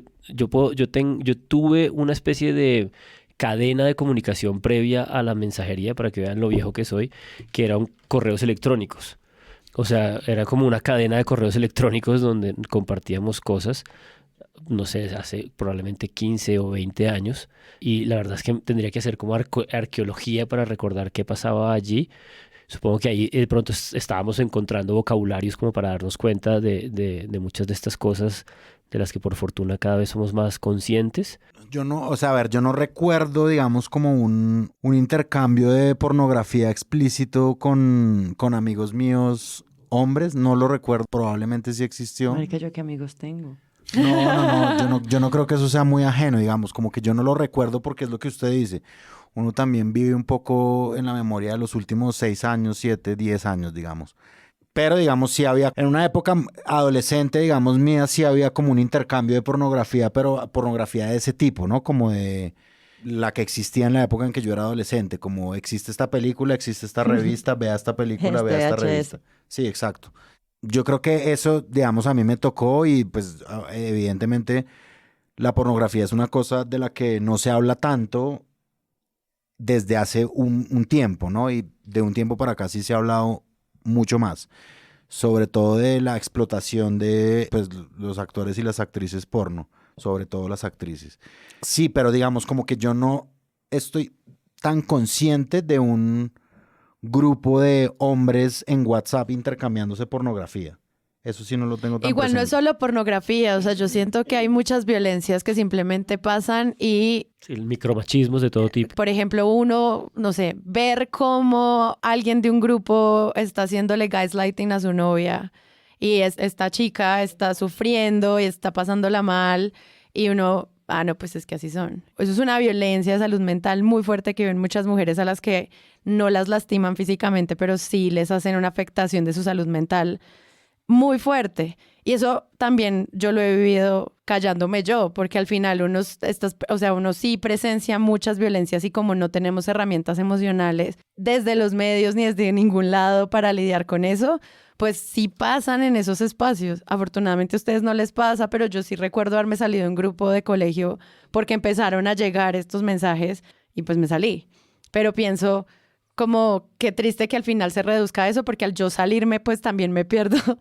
tuve una especie de cadena de comunicación previa a la mensajería, para que vean lo viejo que soy, que eran correos electrónicos. O sea, era como una cadena de correos electrónicos donde compartíamos cosas, no sé, hace probablemente 15 o 20 años. Y la verdad es que tendría que hacer como arqueología para recordar qué pasaba allí. Supongo que ahí de pronto estábamos encontrando vocabularios como para darnos cuenta de muchas de estas cosas de las que por fortuna cada vez somos más conscientes. Yo no recuerdo, digamos, como un intercambio de pornografía explícito con amigos míos hombres. No lo recuerdo, probablemente sí existió. Marica, ¿yo qué amigos tengo? No, yo no creo que eso sea muy ajeno, digamos, como que yo no lo recuerdo, porque es lo que usted dice. Uno también vive un poco en la memoria de los últimos 6 años, 7, 10 años, digamos. Pero, digamos, sí había, en una época adolescente, digamos, mía, sí había como un intercambio de pornografía, pero pornografía de ese tipo, ¿no? Como de la que existía en la época en que yo era adolescente, como existe esta película, existe esta revista, vea esta película, vea esta revista. Sí, exacto. Yo creo que eso, digamos, a mí me tocó y pues evidentemente la pornografía es una cosa de la que no se habla tanto desde hace un tiempo, ¿no? Y de un tiempo para acá sí se ha hablado mucho más, sobre todo de la explotación de pues, los actores y las actrices porno, sobre todo las actrices. Sí, pero digamos como que yo no estoy tan consciente de un grupo de hombres en WhatsApp intercambiándose pornografía. Eso sí no lo tengo tan Igual presente. no es solo pornografía, o sea, yo siento que hay muchas violencias que simplemente pasan y, Sí, micromachismos de todo tipo. por ejemplo, uno, no sé, ver cómo alguien de un grupo está haciéndole gaslighting a su novia y esta chica está sufriendo y está pasándola mal y uno, no, pues es que así son. Eso es una violencia de salud mental muy fuerte que ven muchas mujeres a las que no las lastiman físicamente, pero sí les hacen una afectación de su salud mental muy fuerte. Y eso también yo lo he vivido callándome yo, porque al final uno sí presencia muchas violencias y como no tenemos herramientas emocionales desde los medios ni desde ningún lado para lidiar con eso, pues sí pasan en esos espacios. Afortunadamente a ustedes no les pasa, pero yo sí recuerdo haberme salido de un grupo de colegio porque empezaron a llegar estos mensajes y pues me salí. Pero pienso como qué triste que al final se reduzca eso, porque al yo salirme pues también me pierdo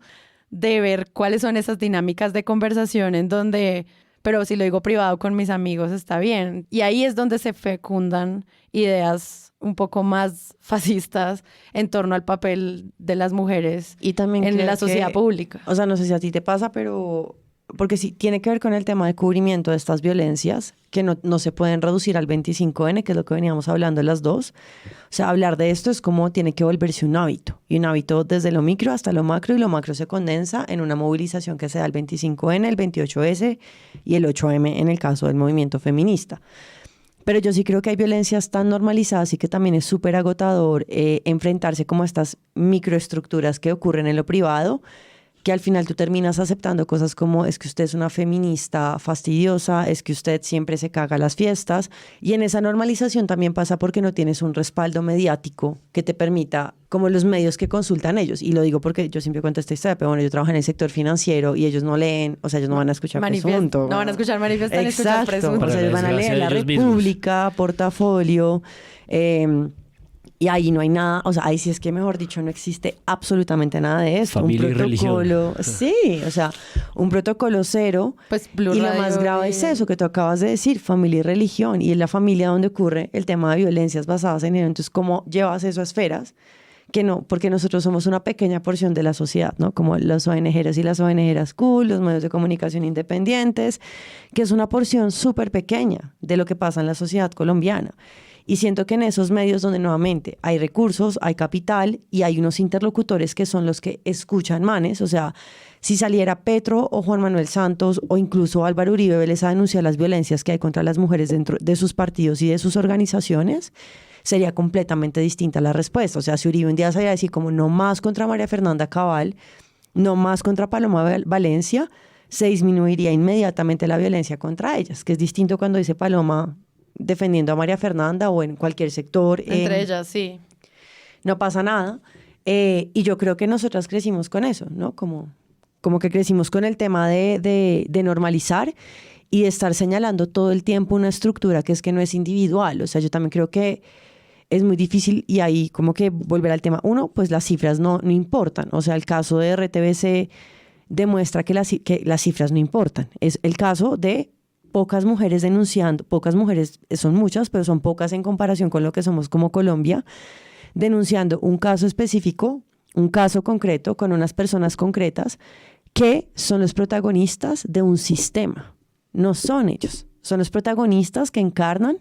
de ver cuáles son esas dinámicas de conversación en donde, pero si lo digo privado con mis amigos está bien. Y ahí es donde se fecundan ideas un poco más fascistas en torno al papel de las mujeres y también en la sociedad pública. O sea, no sé si a ti te pasa, pero porque sí tiene que ver con el tema de cubrimiento de estas violencias que no se pueden reducir al 25N, que es lo que veníamos hablando las dos. O sea, hablar de esto es como tiene que volverse un hábito, y un hábito desde lo micro hasta lo macro, y lo macro se condensa en una movilización que se da el 25N, el 28S y el 8M en el caso del movimiento feminista. Pero yo sí creo que hay violencias tan normalizadas y que también es súper agotador enfrentarse como a estas microestructuras que ocurren en lo privado, que al final tú terminas aceptando cosas como es que usted es una feminista fastidiosa, es que usted siempre se caga las fiestas, y en esa normalización también pasa porque no tienes un respaldo mediático que te permita, como los medios que consultan ellos, y lo digo porque yo siempre cuento esta historia, pero bueno, yo trabajo en el sector financiero y ellos no leen, o sea, ellos no van a escuchar Presunto. No van a escuchar Manifiesto, van a escuchar Presunto. O sea, ellos van a leer La República, Portafolio, y ahí no hay nada, o sea, ahí sí es que, mejor dicho, no existe absolutamente nada de eso. Familia un protocolo, sí, o sea, un protocolo cero. Pues Blue y Radio lo más grave es eso que tú acabas de decir, familia y religión. Y es la familia donde ocurre el tema de violencias basadas en género. Entonces, ¿cómo llevas eso a esferas? Que no, porque nosotros somos una pequeña porción de la sociedad, ¿no? Como los ONGeros y las ONGeras cool, los medios de comunicación independientes, que es una porción súper pequeña de lo que pasa en la sociedad colombiana. Y siento que en esos medios donde nuevamente hay recursos, hay capital y hay unos interlocutores que son los que escuchan manes, o sea, si saliera Petro o Juan Manuel Santos o incluso Álvaro Uribe Vélez a denunciar las violencias que hay contra las mujeres dentro de sus partidos y de sus organizaciones, sería completamente distinta la respuesta. O sea, si Uribe un día saliera a decir como no más contra María Fernanda Cabal, no más contra Paloma Valencia, se disminuiría inmediatamente la violencia contra ellas, que es distinto cuando dice Paloma defendiendo a María Fernanda o en cualquier sector. Entre ellas, sí. No pasa nada. Y yo creo que nosotras crecimos con eso, ¿no? Como que crecimos con el tema de normalizar y de estar señalando todo el tiempo una estructura que es que no es individual. O sea, yo también creo que es muy difícil y ahí como que volver al tema. Uno, pues las cifras no importan. O sea, el caso de RTBC demuestra que las cifras no importan. Es el caso de pocas mujeres denunciando, pocas mujeres, son muchas, pero son pocas en comparación con lo que somos como Colombia, denunciando un caso específico, un caso concreto, con unas personas concretas que son los protagonistas de un sistema. No son ellos, son los protagonistas que encarnan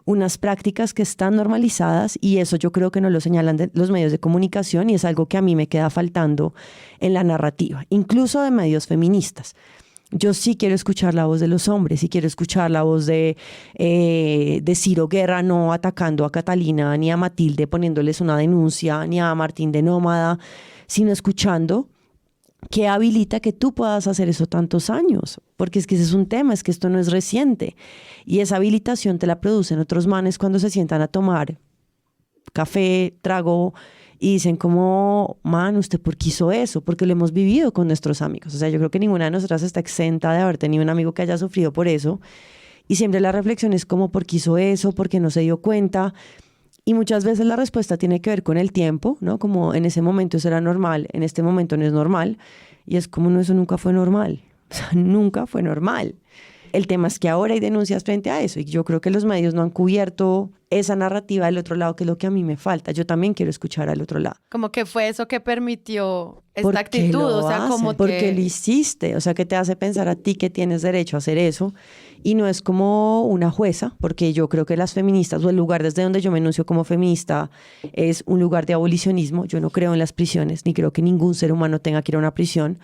unas prácticas que están normalizadas, y eso yo creo que no lo señalan los medios de comunicación y es algo que a mí me queda faltando en la narrativa, incluso de medios feministas. Yo sí quiero escuchar la voz de los hombres, sí quiero escuchar la voz de Ciro Guerra no atacando a Catalina ni a Matilde poniéndoles una denuncia, ni a Martín de Nómada, sino escuchando ¿qué habilita que tú puedas hacer eso tantos años? Porque es que ese es un tema, es que esto no es reciente. Y esa habilitación te la producen otros manes cuando se sientan a tomar café, trago, y dicen como, man, ¿usted por qué hizo eso? Porque lo hemos vivido con nuestros amigos. O sea, yo creo que ninguna de nosotras está exenta de haber tenido un amigo que haya sufrido por eso. Y siempre la reflexión es como, ¿por qué hizo eso? ¿Por qué no se dio cuenta? Y muchas veces la respuesta tiene que ver con el tiempo, ¿no? Como en ese momento eso era normal, en este momento no es normal. Y es como, no, eso nunca fue normal. O sea, nunca fue normal. El tema es que ahora hay denuncias frente a eso y yo creo que los medios no han cubierto esa narrativa del otro lado, que es lo que a mí me falta. Yo también quiero escuchar al otro lado. Como que fue eso que permitió esta ¿Por qué actitud, lo o sea, hace? como Porque que... lo hiciste, o sea, que te hace pensar a ti que tienes derecho a hacer eso y no es como una jueza, porque yo creo que las feministas o el lugar desde donde yo me enuncio como feminista es un lugar de abolicionismo. Yo no creo en las prisiones, ni creo que ningún ser humano tenga que ir a una prisión.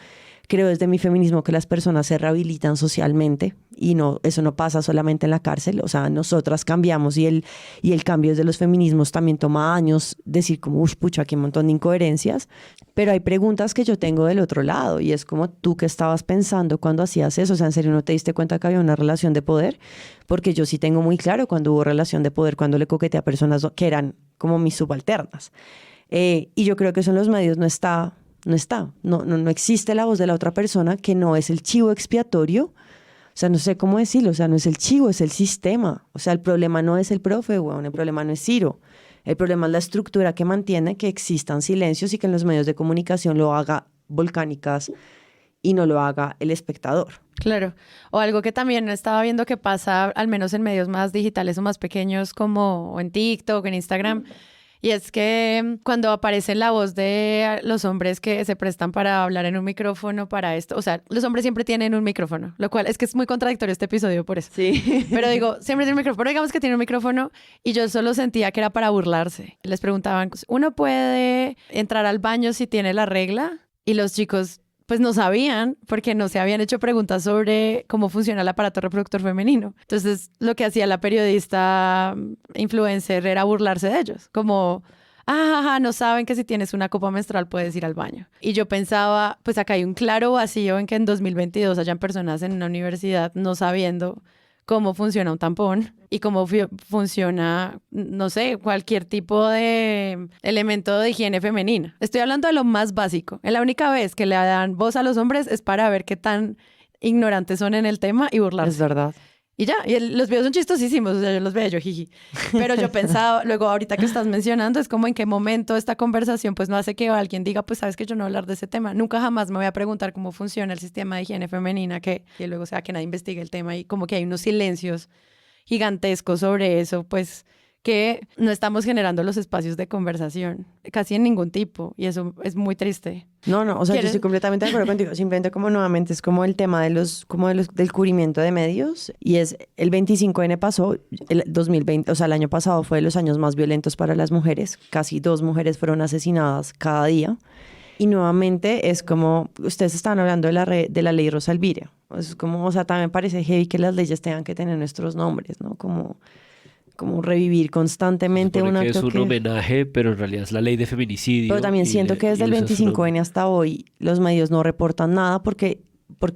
Creo desde mi feminismo que las personas se rehabilitan socialmente y no, eso no pasa solamente en la cárcel. O sea, nosotras cambiamos y el cambio desde los feminismos también toma años decir como, uff, pucha, aquí hay un montón de incoherencias. Pero hay preguntas que yo tengo del otro lado y es como, ¿tú qué estabas pensando cuando hacías eso? O sea, ¿en serio no te diste cuenta que había una relación de poder? Porque yo sí tengo muy claro cuando hubo relación de poder, cuando le coqueteé a personas que eran como mis subalternas. Y yo creo que eso en los medios no existe la voz de la otra persona, que no es el chivo expiatorio. O sea, no sé cómo decirlo, o sea, no es el chivo, es el sistema. O sea, el problema no es el profe, weón, el problema no es Ciro. El problema es la estructura que mantiene que existan silencios y que en los medios de comunicación lo haga Volcánicas y no lo haga el espectador. Claro. O algo que también estaba viendo que pasa, al menos en medios más digitales o más pequeños, como en TikTok, en Instagram, y es que cuando aparece la voz de los hombres que se prestan para hablar en un micrófono para esto, o sea, los hombres siempre tienen un micrófono, lo cual es que es muy contradictorio este episodio por eso. Sí. Pero digo, siempre tiene un micrófono, digamos que tiene un micrófono y yo solo sentía que era para burlarse. Les preguntaban, ¿uno puede entrar al baño si tiene la regla? Y los chicos pues no sabían porque no se habían hecho preguntas sobre cómo funciona el aparato reproductor femenino. Entonces, lo que hacía la periodista influencer era burlarse de ellos, como, no saben que si tienes una copa menstrual puedes ir al baño. Y yo pensaba, pues acá hay un claro vacío en que en 2022 hayan personas en una universidad no sabiendo cómo funciona un tampón y cómo funciona, no sé, cualquier tipo de elemento de higiene femenina. Estoy hablando de lo más básico. La única vez que le dan voz a los hombres es para ver qué tan ignorantes son en el tema y burlarse. Es verdad. Y ya, los videos son chistosísimos, o sea, yo los veo, yo jiji. Pero yo pensaba, luego ahorita que estás mencionando, es como en qué momento esta conversación pues no hace que alguien diga, pues sabes que yo no voy a hablar de ese tema. Nunca jamás me voy a preguntar cómo funciona el sistema de higiene femenina, que luego sea que nadie investigue el tema y como que hay unos silencios gigantescos sobre eso, pues que no estamos generando los espacios de conversación, casi en ningún tipo, y eso es muy triste. No, o sea, yo estoy completamente de acuerdo contigo. Simplemente como nuevamente es como el tema del cubrimiento de medios, y es el 25N pasó, el 2020, o sea, el año pasado fue de los años más violentos para las mujeres. Casi 2 mujeres fueron asesinadas cada día. Y nuevamente es como, ustedes estaban hablando de la ley Rosa Elvira. Es como, o sea, también parece heavy que las leyes tengan que tener nuestros nombres, ¿no? Como revivir constantemente un acto que es un homenaje, pero en realidad es la ley de feminicidio. Pero también siento que desde el 25N hasta hoy los medios no reportan nada porque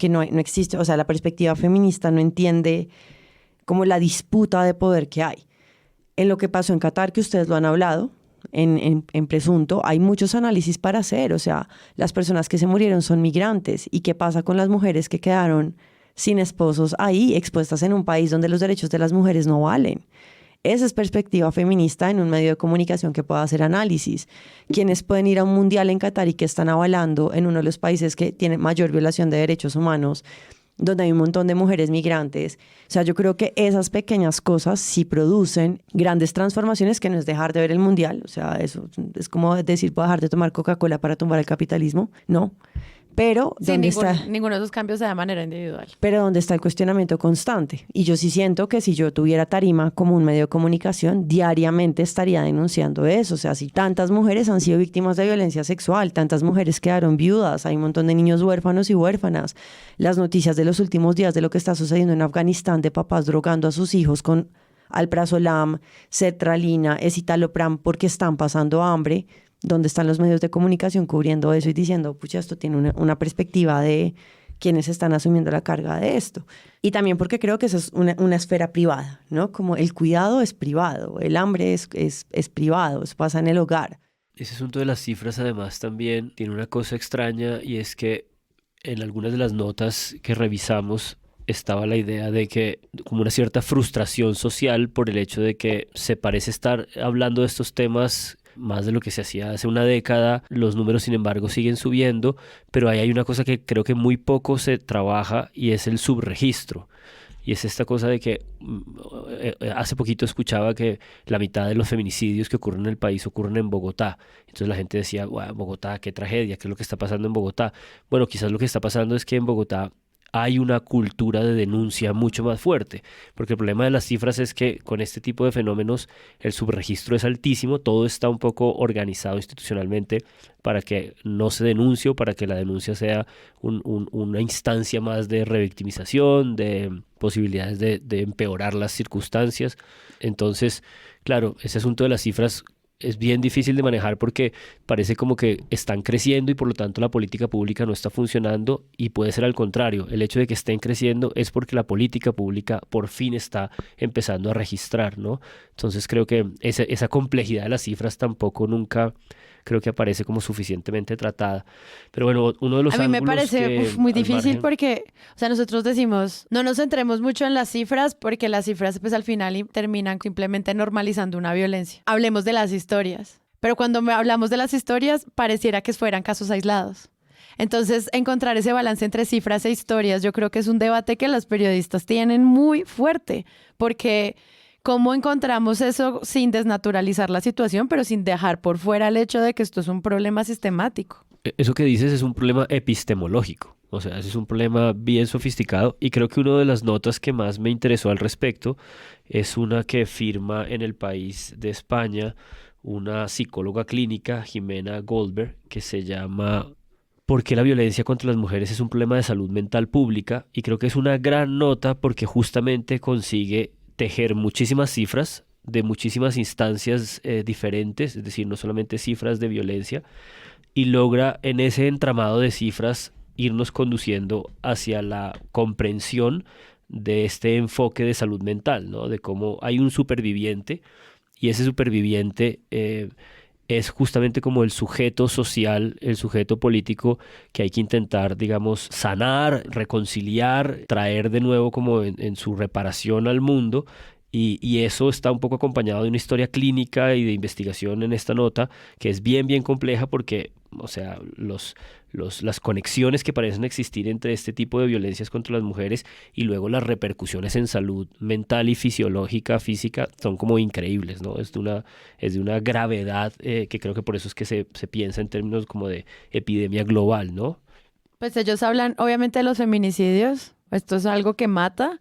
no existe, o sea, la perspectiva feminista no entiende como la disputa de poder que hay. En lo que pasó en Qatar, que ustedes lo han hablado, en Presunto, hay muchos análisis para hacer. O sea, las personas que se murieron son migrantes. ¿Y qué pasa con las mujeres que quedaron sin esposos ahí, expuestas en un país donde los derechos de las mujeres no valen? Esa es perspectiva feminista en un medio de comunicación que pueda hacer análisis. Quienes pueden ir a un mundial en Qatar y que están avalando en uno de los países que tiene mayor violación de derechos humanos, donde hay un montón de mujeres migrantes. O sea, yo creo que esas pequeñas cosas sí producen grandes transformaciones, que no es dejar de ver el mundial. O sea, eso es como decir, puedo dejar de tomar Coca-Cola para tumbar el capitalismo. No. Pero ninguno de esos cambios se da de manera individual. Pero ¿dónde está el cuestionamiento constante? Y yo sí siento que si yo tuviera Tarima como un medio de comunicación, diariamente estaría denunciando eso. O sea, si tantas mujeres han sido víctimas de violencia sexual, tantas mujeres quedaron viudas, hay un montón de niños huérfanos y huérfanas. Las noticias de los últimos días de lo que está sucediendo en Afganistán, de papás drogando a sus hijos con alprazolam, sertralina, escitalopram porque están pasando hambre. ¿Dónde están los medios de comunicación cubriendo eso y diciendo, pucha, esto tiene una perspectiva de quienes están asumiendo la carga de esto? Y también porque creo que eso es una esfera privada, ¿no? Como el cuidado es privado, el hambre es privado, eso pasa en el hogar. Ese asunto de las cifras además también tiene una cosa extraña, y es que en algunas de las notas que revisamos estaba la idea de que como una cierta frustración social por el hecho de que se parece estar hablando de estos temas más de lo que se hacía hace una década. Los números, sin embargo, siguen subiendo, pero ahí hay una cosa que creo que muy poco se trabaja, y es el subregistro. Y es esta cosa de que hace poquito escuchaba que la mitad de los feminicidios que ocurren en el país ocurren en Bogotá. Entonces la gente decía, wow, Bogotá, qué tragedia, ¿qué es lo que está pasando en Bogotá? Bueno, quizás lo que está pasando es que en Bogotá hay una cultura de denuncia mucho más fuerte, porque el problema de las cifras es que con este tipo de fenómenos el subregistro es altísimo, todo está un poco organizado institucionalmente para que no se denuncie o para que la denuncia sea una instancia más de revictimización, de posibilidades de empeorar las circunstancias. Entonces, claro, ese asunto de las cifras es bien difícil de manejar porque parece como que están creciendo y por lo tanto la política pública no está funcionando, y puede ser al contrario. El hecho de que estén creciendo es porque la política pública por fin está empezando a registrar, ¿no? Entonces creo que esa complejidad de las cifras tampoco nunca creo que aparece como suficientemente tratada. Pero bueno, uno de los ángulos... A mí me parece que, muy difícil porque, o sea, nosotros decimos, no nos centremos mucho en las cifras porque las cifras pues al final terminan simplemente normalizando una violencia. Hablemos de las historias. Pero cuando hablamos de las historias, pareciera que fueran casos aislados. Entonces, encontrar ese balance entre cifras e historias, yo creo que es un debate que los periodistas tienen muy fuerte, porque ¿cómo encontramos eso sin desnaturalizar la situación, pero sin dejar por fuera el hecho de que esto es un problema sistemático? Eso que dices es un problema epistemológico, o sea, es un problema bien sofisticado, y creo que una de las notas que más me interesó al respecto es una que firma en El País de España una psicóloga clínica, Jimena Goldberg, que se llama ¿Por qué la violencia contra las mujeres es un problema de salud mental pública? Y creo que es una gran nota porque justamente consigue tejer muchísimas cifras de muchísimas instancias diferentes, es decir, no solamente cifras de violencia, y logra en ese entramado de cifras irnos conduciendo hacia la comprensión de este enfoque de salud mental, ¿no? De cómo hay un superviviente, y ese superviviente es justamente como el sujeto social, el sujeto político que hay que intentar, digamos, sanar, reconciliar, traer de nuevo como en su reparación al mundo. Y eso está un poco acompañado de una historia clínica y de investigación en esta nota, que es bien compleja porque, o sea, las conexiones que parecen existir entre este tipo de violencias contra las mujeres y luego las repercusiones en salud mental y fisiológica, física, son como increíbles, ¿no? Es de una gravedad que creo que por eso es que se piensa en términos como de epidemia global, ¿no? Pues ellos hablan obviamente de los feminicidios, esto es algo que mata,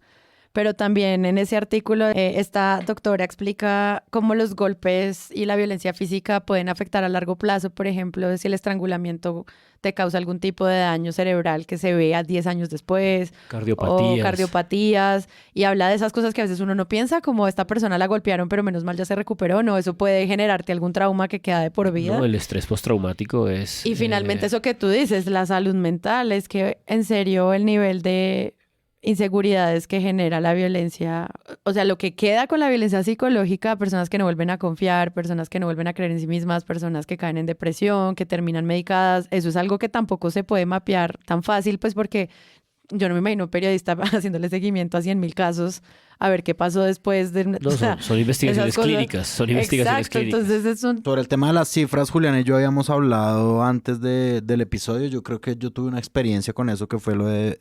pero también en ese artículo esta doctora explica cómo los golpes y la violencia física pueden afectar a largo plazo. Por ejemplo, si el estrangulamiento te causa algún tipo de daño cerebral que se ve a 10 años después. Cardiopatías. O cardiopatías. Y habla de esas cosas que a veces uno no piensa, como esta persona la golpearon, pero menos mal ya se recuperó. No, eso puede generarte algún trauma que queda de por vida. No, el estrés postraumático es... Y finalmente eso que tú dices, la salud mental, es que en serio el nivel de inseguridades que genera la violencia, o sea, lo que queda con la violencia psicológica, personas que no vuelven a confiar, personas que no vuelven a creer en sí mismas, personas que caen en depresión, que terminan medicadas, eso es algo que tampoco se puede mapear tan fácil, pues porque yo no me imagino un periodista haciéndole seguimiento a 100,000 casos a ver qué pasó después de... No, son investigaciones clínicas, son investigaciones clínicas. Entonces Sobre el tema de las cifras, Julián y yo habíamos hablado antes del episodio. Yo creo que yo tuve una experiencia con eso que fue lo de...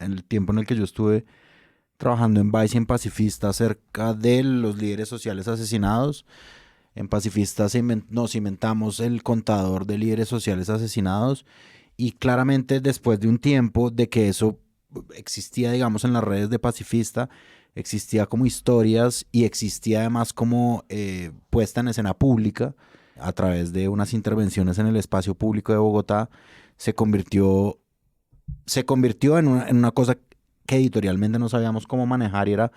en el tiempo en el que yo estuve trabajando en Vice y en Pacifista acerca de los líderes sociales asesinados. En Pacifista nos inventamos el contador de líderes sociales asesinados, y claramente después de un tiempo de que eso existía, digamos, en las redes de Pacifista, existía como historias y existía además como puesta en escena pública a través de unas intervenciones en el espacio público de Bogotá, se convirtió en una cosa que editorialmente no sabíamos cómo manejar, y era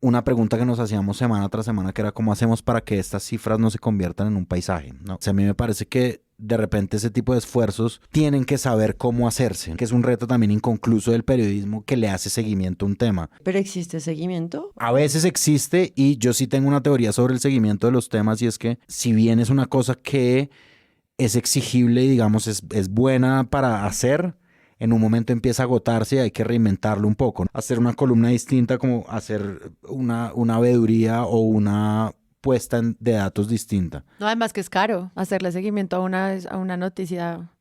una pregunta que nos hacíamos semana tras semana, que era cómo hacemos para que estas cifras no se conviertan en un paisaje, ¿no? O sea, a mí me parece que de repente ese tipo de esfuerzos tienen que saber cómo hacerse, que es un reto también inconcluso del periodismo que le hace seguimiento a un tema. ¿Pero existe seguimiento? A veces existe, y yo sí tengo una teoría sobre el seguimiento de los temas, y es que si bien es una cosa que es exigible y digamos es buena para hacer, en un momento empieza a agotarse y hay que reinventarlo un poco. Hacer una columna distinta, como hacer una veeduría o una puesta de datos distinta. No, además que es caro hacerle seguimiento a una noticia.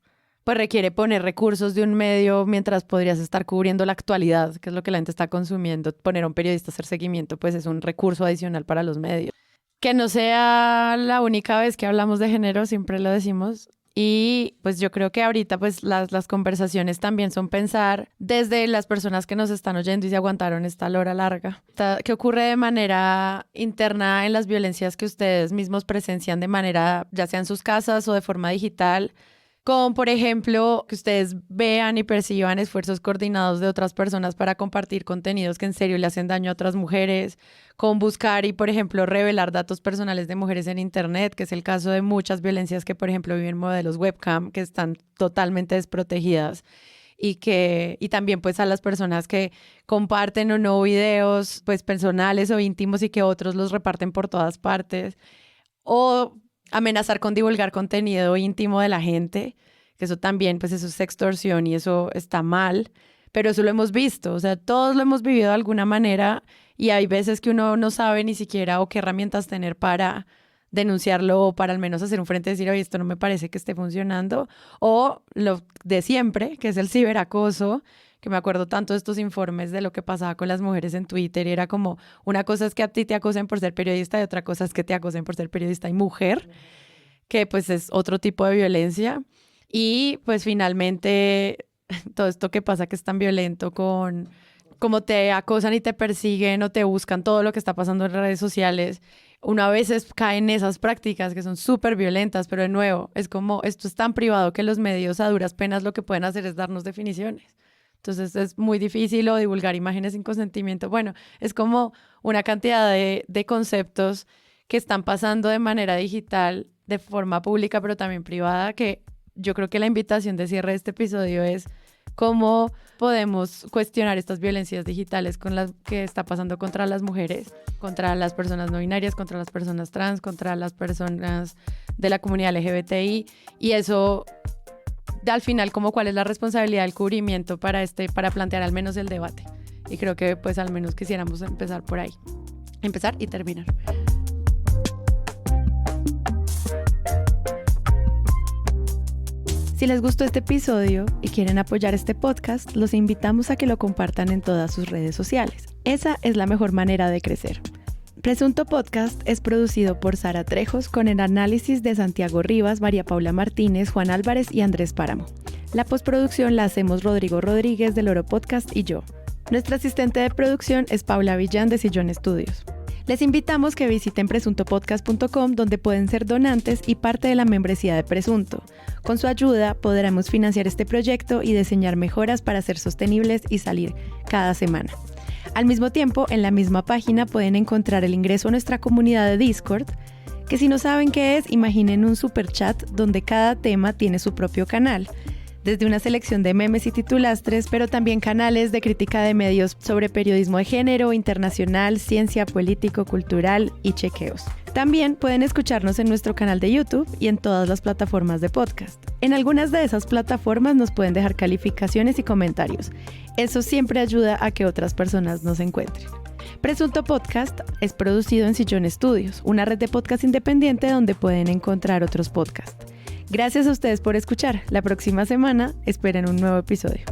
Pues requiere poner recursos de un medio mientras podrías estar cubriendo la actualidad, que es lo que la gente está consumiendo. Poner a un periodista a hacer seguimiento, pues es un recurso adicional para los medios. Que no sea la única vez que hablamos de género, siempre lo decimos. Y pues yo creo que ahorita pues las conversaciones también son pensar desde las personas que nos están oyendo y se aguantaron esta hora larga. ¿Qué ocurre de manera interna en las violencias que ustedes mismos presencian de manera, ya sea en sus casas o de forma digital? Como por ejemplo, que ustedes vean y perciban esfuerzos coordinados de otras personas para compartir contenidos que en serio le hacen daño a otras mujeres, con buscar y, por ejemplo, revelar datos personales de mujeres en Internet, que es el caso de muchas violencias que, por ejemplo, viven modelos webcam, que están totalmente desprotegidas, y también pues a las personas que comparten o no videos pues personales o íntimos y que otros los reparten por todas partes, o amenazar con divulgar contenido íntimo de la gente, que eso también, pues eso es extorsión y eso está mal, pero eso lo hemos visto, o sea, todos lo hemos vivido de alguna manera y hay veces que uno no sabe ni siquiera o qué herramientas tener para denunciarlo o para al menos hacer un frente y decir, oye, esto no me parece que esté funcionando, o lo de siempre, que es el ciberacoso, que me acuerdo tanto de estos informes de lo que pasaba con las mujeres en Twitter, y era como, una cosa es que a ti te acosen por ser periodista y otra cosa es que te acosen por ser periodista y mujer, que pues es otro tipo de violencia. Y pues finalmente todo esto que pasa que es tan violento con cómo te acosan y te persiguen o te buscan, todo lo que está pasando en redes sociales, uno a veces cae en esas prácticas que son súper violentas, pero de nuevo, es como, esto es tan privado que los medios a duras penas lo que pueden hacer es darnos definiciones. Entonces es muy difícil, o divulgar imágenes sin consentimiento. Bueno, es como una cantidad de conceptos que están pasando de manera digital, de forma pública, pero también privada, que yo creo que la invitación de cierre de este episodio es cómo podemos cuestionar estas violencias digitales con las que está pasando contra las mujeres, contra las personas no binarias, contra las personas trans, contra las personas de la comunidad LGBTI, y eso, al final, como cuál es la responsabilidad del cubrimiento para plantear al menos el debate. Y creo que pues al menos quisiéramos empezar por ahí. Empezar y terminar. Si les gustó este episodio y quieren apoyar este podcast, los invitamos a que lo compartan en todas sus redes sociales. Esa es la mejor manera de crecer. Presunto Podcast es producido por Sara Trejos con el análisis de Santiago Rivas, María Paula Martínez, Juan Álvarez y Andrés Páramo. La postproducción la hacemos Rodrigo Rodríguez del Oro Podcast y yo. Nuestra asistente de producción es Paula Villán de Sillón Estudios. Les invitamos que visiten presuntopodcast.com, donde pueden ser donantes y parte de la membresía de Presunto. Con su ayuda podremos financiar este proyecto y diseñar mejoras para ser sostenibles y salir cada semana. Al mismo tiempo, en la misma página pueden encontrar el ingreso a nuestra comunidad de Discord, que si no saben qué es, imaginen un superchat donde cada tema tiene su propio canal, desde una selección de memes y titulastres, pero también canales de crítica de medios sobre periodismo de género, internacional, ciencia, político, cultural y chequeos. También pueden escucharnos en nuestro canal de YouTube y en todas las plataformas de podcast. En algunas de esas plataformas nos pueden dejar calificaciones y comentarios. Eso siempre ayuda a que otras personas nos encuentren. Presunto Podcast es producido en Sillón Estudios, una red de podcast independiente donde pueden encontrar otros podcasts. Gracias a ustedes por escuchar. La próxima semana esperen un nuevo episodio.